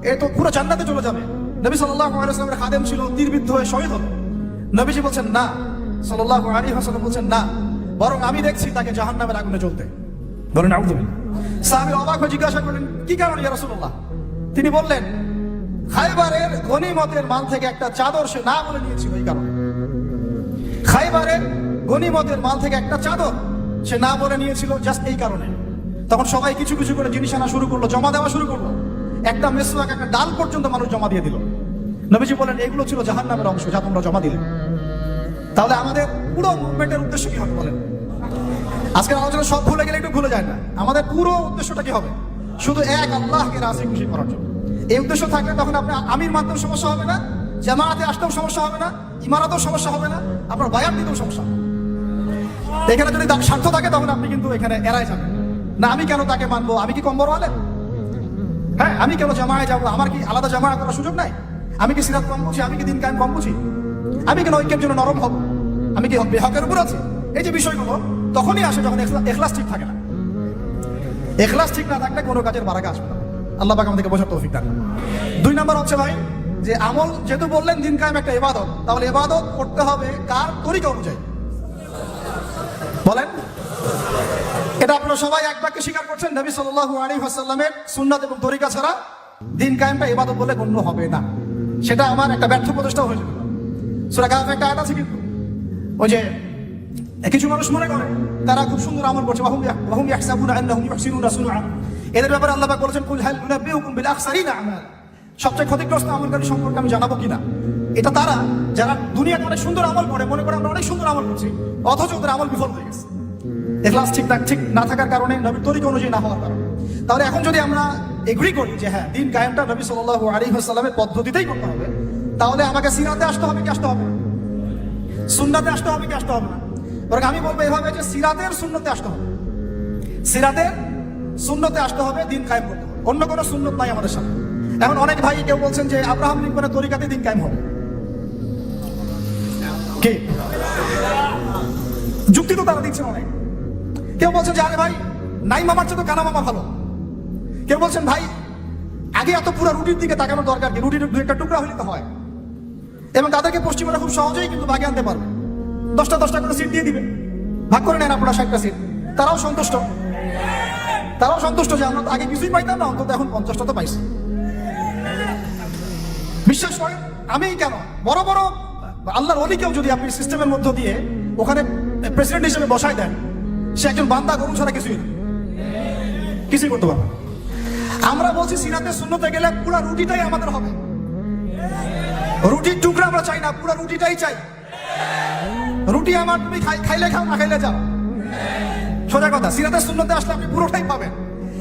এ তো পুরো জান্নাতে চলে যাবে। নবী সাল্লাল্লাহু আলাইহি ওয়াসাল্লামের খাদেম ছিল, তীরবিদ্ধ হয়ে শহীদ হলো। নবীজি বলছেন না, সাল্লাল্লাহু আলাইহি ওয়াসাল্লাম বলছেন না, বরং আমি দেখছি তাকে জাহান্নামের আগুনে জ্বলতে। বলেন আউযুবিল্লাহ। সাহাবীরা অবাক হয়ে জিজ্ঞাসা করলেন, কি কারণে ইয়া রাসূলুল্লাহ? তিনি বললেন, খায়বারের গনিমতের মাল থেকে একটা চাদর সে না বলে নিয়েছিল, এই কারণে। খায়বারের গনিমতের মাল থেকে একটা চাদর সে না বলে নিয়েছিল, জাস্ট এই কারণে। তখন সবাই কিছু কিছু করে জিনিস আনা শুরু করলো, জমা দেওয়া শুরু করলো। একটা মেসওয়াক, একটা ডাল পর্যন্ত মানুষ জমা দিয়ে দিল। নবীজি বলেন, এগুলো ছিল জাহান্নামের অংশ, যা তোমরা জমা দিলে। তাহলে আমাদের পুরো মুভমেন্টের উদ্দেশ্য কি হবে বলেন? আজকের আলোচনা সব ভুলে গেলে একটু ভুলে যায় না। আমাদের পুরো উদ্দেশ্যটা কি হবে? শুধু এক আল্লাহকে রাজি খুশি করার জন্য। এই উদ্দেশ্য থাকলে তখন আপনি আমির মানতেও সমস্যা হবে না, জামায়াতে আসতেও সমস্যা হবে না, ইমারতেও সমস্যা হবে না, আপনার বায়াত দিতেও সমস্যা হবে। এখানে যদি স্বার্থ থাকে তখন আপনি কিন্তু এখানে এড়ায় যাবেন না। আমি কেন তাকে মানবো? আমি কি কম বড় আলেম? হ্যাঁ, আমি কেন জামায়ায় যাবো? আমার কি আলাদা জামায়া করার সুযোগ নাই? আমি কি সিরাত কম বুঝি? আমি কি দিন কায়েম কম বুঝি? আমি কেন ঐক্যের জন্য নরম হব? আমি কি হকের উপর আছি? এই যে বিষয়গুলো তখনই আসে যখন ইখলাস ঠিক থাকে না। ইখলাস ঠিক না থাকলে কোনো কাজের বারাকা আসবে না। আল্লাহ পাক আমাদেরকে বোঝার তৌফিক দান। 2 নাম্বার হচ্ছে ভাই, যে আমল যেহেতু বললেন দিন কায়েম একটা ইবাদত, তাহলে ইবাদত করতে হবে কার তরিকা অনুযায়ী? বলেন। এটা আপনারা সবাই এক বাক্যে স্বীকার করছেন, নবী সাল্লাল্লাহু আলাইহি ওয়াসাল্লামের সুন্নাত এবং তরিকা ছাড়া দিন কায়েমটা ইবাদত বলে গণ্য হবে না। সেটা আমার একটা ব্যর্থ প্রচেষ্টা হয়ে যাবে। সূরা কাহফে একটা আয়াত আছে, কিন্তু ওই যে কিছু মানুষ মনে করে তারা খুব সুন্দর আমল করছে, ওয়াহুম ইয়াহসাবুনা আন্নাহুম ইউহসিনুনা সুনআ। এদের ব্যাপারে আল্লাহ পাক বলেছেন, কুল হাল নুনাব্বিউকুম বিল আখসারিনা আমাল। সবচেয়ে ক্ষতিগ্রস্ত আমলকারী সম্পর্কে আমি জানাবো কিনা? এটা তারা যারা দুনিয়াতে অনেক সুন্দর আমল করে, মনে করে আমরা অনেক সুন্দর আমল করছি, অথচ ওদের আমল বিফল হয়ে গেছে। ইখলাস ঠিক না থাকার কারণে, নবীর তরিকা অনুযায়ী না হওয়ার কারণে। তাহলে এখন যদি আমরা এগ্রি করি যে হ্যাঁ, দিন কায়েমটা নবী সাল্লাল্লাহু আলাইহি ওয়াসাল্লামের পদ্ধতিতেই করতে হবে, তাহলে আমাকে সিরাতে আসতে হবে কি আসতে হবে? সুন্নাতে আসতে হবে কি আসতে হবে না? বরং আমি বলবো এভাবে যে সিরাতের সুন্নতে আসতে হবে। সিরাতের সুন্নতে আসতে হবে, দিন কায়েম করতে হবে। অন্য কোনো সুন্নত নাই আমাদের সামনে। এখন অনেক ভাই কেউ বলছেন যে আব্রাহাম লিঙ্কনের তরিকাতে দিন কায়েম হবে। কি যুক্তি তো তারা দিচ্ছেন অনেক। কেউ বলছেন যে আরে ভাই, নাই মামার চেয়ে তো কানা মামা ভালো। কেউ বলছেন ভাই, আগে এত পুরো রুটির দিকে তাকানোর দরকার কি? রুটির 2-1টা টুকরা হলে তো হয়। এবং তাদেরকে পশ্চিমারা খুব সহজেই কিন্তু ভাগে আনতে পারবে। 10টা করে সিট দিয়ে দিবে, ভাগ করে নেন আপনারা 60টা সিট। তারাও সন্তুষ্ট যে আমরা আগে কিছুই পাইতাম না, অন্তত এখন 50টা তো পাইছি। বিশ্বাস করেন, আমি কেন বড় বড় আল্লাহর ওলিকেও যদি আপনি সিস্টেমের মধ্য দিয়ে ওখানে প্রেসিডেন্ট হিসেবে বসাই দেন, সে একজন বান্দা গরু ছাড়া কিছুই করতে পারবে। আমরা বলছি সিরাতে সুন্নতে গেলে পুরো রুটিটাই আমাদের হবে। রুটির টুকরা আমরা চাই না, পুরো রুটিটাই চাই। রুটি আমার, তুমি খাইলে খাও, না খাইলে যাও, সোজা কথা। সিরাতে সুন্নতে আসলে আপনি পুরোটাই পাবেন।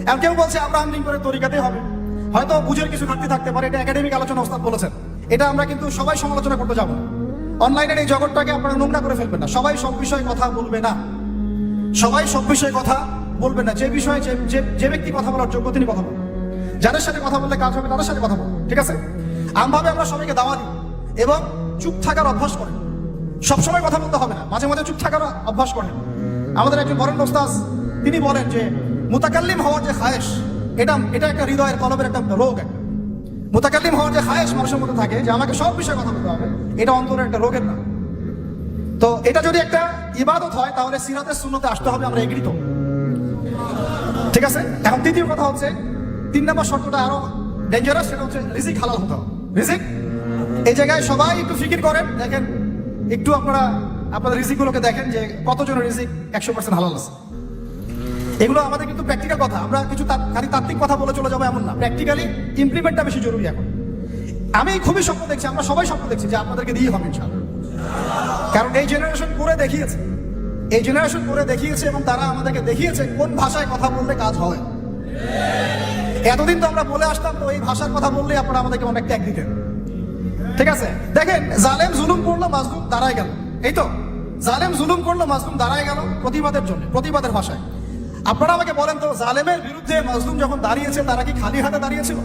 এমন কেউ বলছে আব্রাহাম লিঙ্কনের তরিকাতেই হবে। হয়তো বুঝের কিছু ঘাটতি থাকতে পারে, এটা একাডেমিক আলোচনা ওস্তাদ বলেছেন। এটা আমরা কিন্তু সবাই সমালোচনা করতে যাবো না। অনলাইনের এই জগৎটাকে আপনারা নোংরা করে ফেলবেন না। সবাই সব বিষয়ে কথা বলবে না, যে বিষয়ে যে ব্যক্তি কথা বলার যোগ্য তিনি কথা বলবেন। যাদের সাথে কথা বললে কাজ হবে তাদের সাথে কথা বলবেন, ঠিক আছে? আমভাবে আমরা সবাইকে দাওয়া দিই এবং চুপ থাকার অভ্যাস করেন। সবসময় কথা বলতে হবে না, মাঝে মাঝে চুপ থাকার অভ্যাস করেন। আমাদের একজন বরেণ্য ওস্তাদ তিনি বলেন যে মুতাকাল্লিম হওয়ার যে খায়েশ, এটা একটা হৃদয়ের কলবের একটা রোগ। একটা মুতাকাল্লিম হওয়ার যে খায়েশ মানুষের মধ্যে থাকে যে আমাকে সব বিষয়ে কথা বলতে হবে, এটা অন্তরের একটা রোগের নাম। তো এটা যদি একটা ইবাদত হয় তাহলে সিরাতের সুন্নতে আসতে হবে, আমরা এগ্রি তো? ঠিক আছে। এখন তৃতীয় কথা হচ্ছে, 3 নম্বর শর্তটা আরো ডেঞ্জারাস, সেটা হচ্ছে রিজিক হালাল হতে হবে। রিজিক, এই জায়গায় সবাই একটু ফিকির করেন, দেখেন একটু আপনারা আপনাদের রিজিকগুলোকে দেখেন যে কতজনের রিজিক 100% হালাল আছে। এগুলো আমাদের কিন্তু প্র্যাকটিক্যাল কথা, আমরা কিছু খালি তাত্ত্বিক কথা বলে চলে যাবো এমন না, প্র্যাকটিক্যালি ইমপ্লিমেন্টটা বেশি জরুরি এখন। আমি খুবই স্বপ্ন দেখছি, আমরা সবাই স্বপ্ন দেখছি যে আপনাদেরকে দিয়ে হবে ইনশাআল্লাহ। কারণ এই জেনারেশন করে দেখিয়েছে, এই জেনারেশন করে দেখিয়েছে এবং তারা আমাদেরকে দেখিয়েছে কোন ভাষায় কথা বললে কাজ হয়। এতদিন তো আমরা বলে আসতাম, তো এই ভাষার কথা বললে আপনারা আমাদেরকে অনেক ট্যাগ দিতেন। ঠিক আছে, দেখেন জালেম জুলুম করলো, মাজলুম দাঁড়ায় গেল। এই তো জালেম জুলুম করলো, মাজলুম দাঁড়ায় গেল প্রতিবাদের জন্য, প্রতিবাদের ভাষায়। আপনারা আমাকে বলেন তো, জালেমের বিরুদ্ধে মাজলুম যখন দাঁড়িয়েছে তারা কি খালি হাতে দাঁড়িয়েছিল?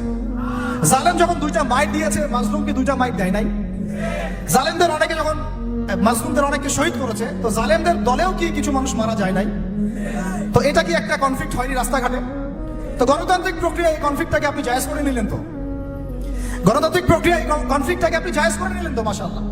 জালেম যখন 2টা মাইট দিয়েছে, মাজলুম কি 2টা মাইট দেয় নাই? জালেমদের অনেকে যখন মাজলুমদের অনেককে শহীদ করেছে, তো জালেমদের দলেও কি কিছু মানুষ মারা যায় নাই? তো এটা কি একটা কনফ্লিক্ট হয়নি রাস্তাঘাটে? তো গণতান্ত্রিক প্রক্রিয়া এই কনফ্লিক্টটাকে আপনি জায়েজ করে নিলেন তো? গণতান্ত্রিক প্রক্রিয়া এই কনফ্লিক্টটাকে আপনি জায়েজ করে নিলেন তো? মাশাআল্লাহ।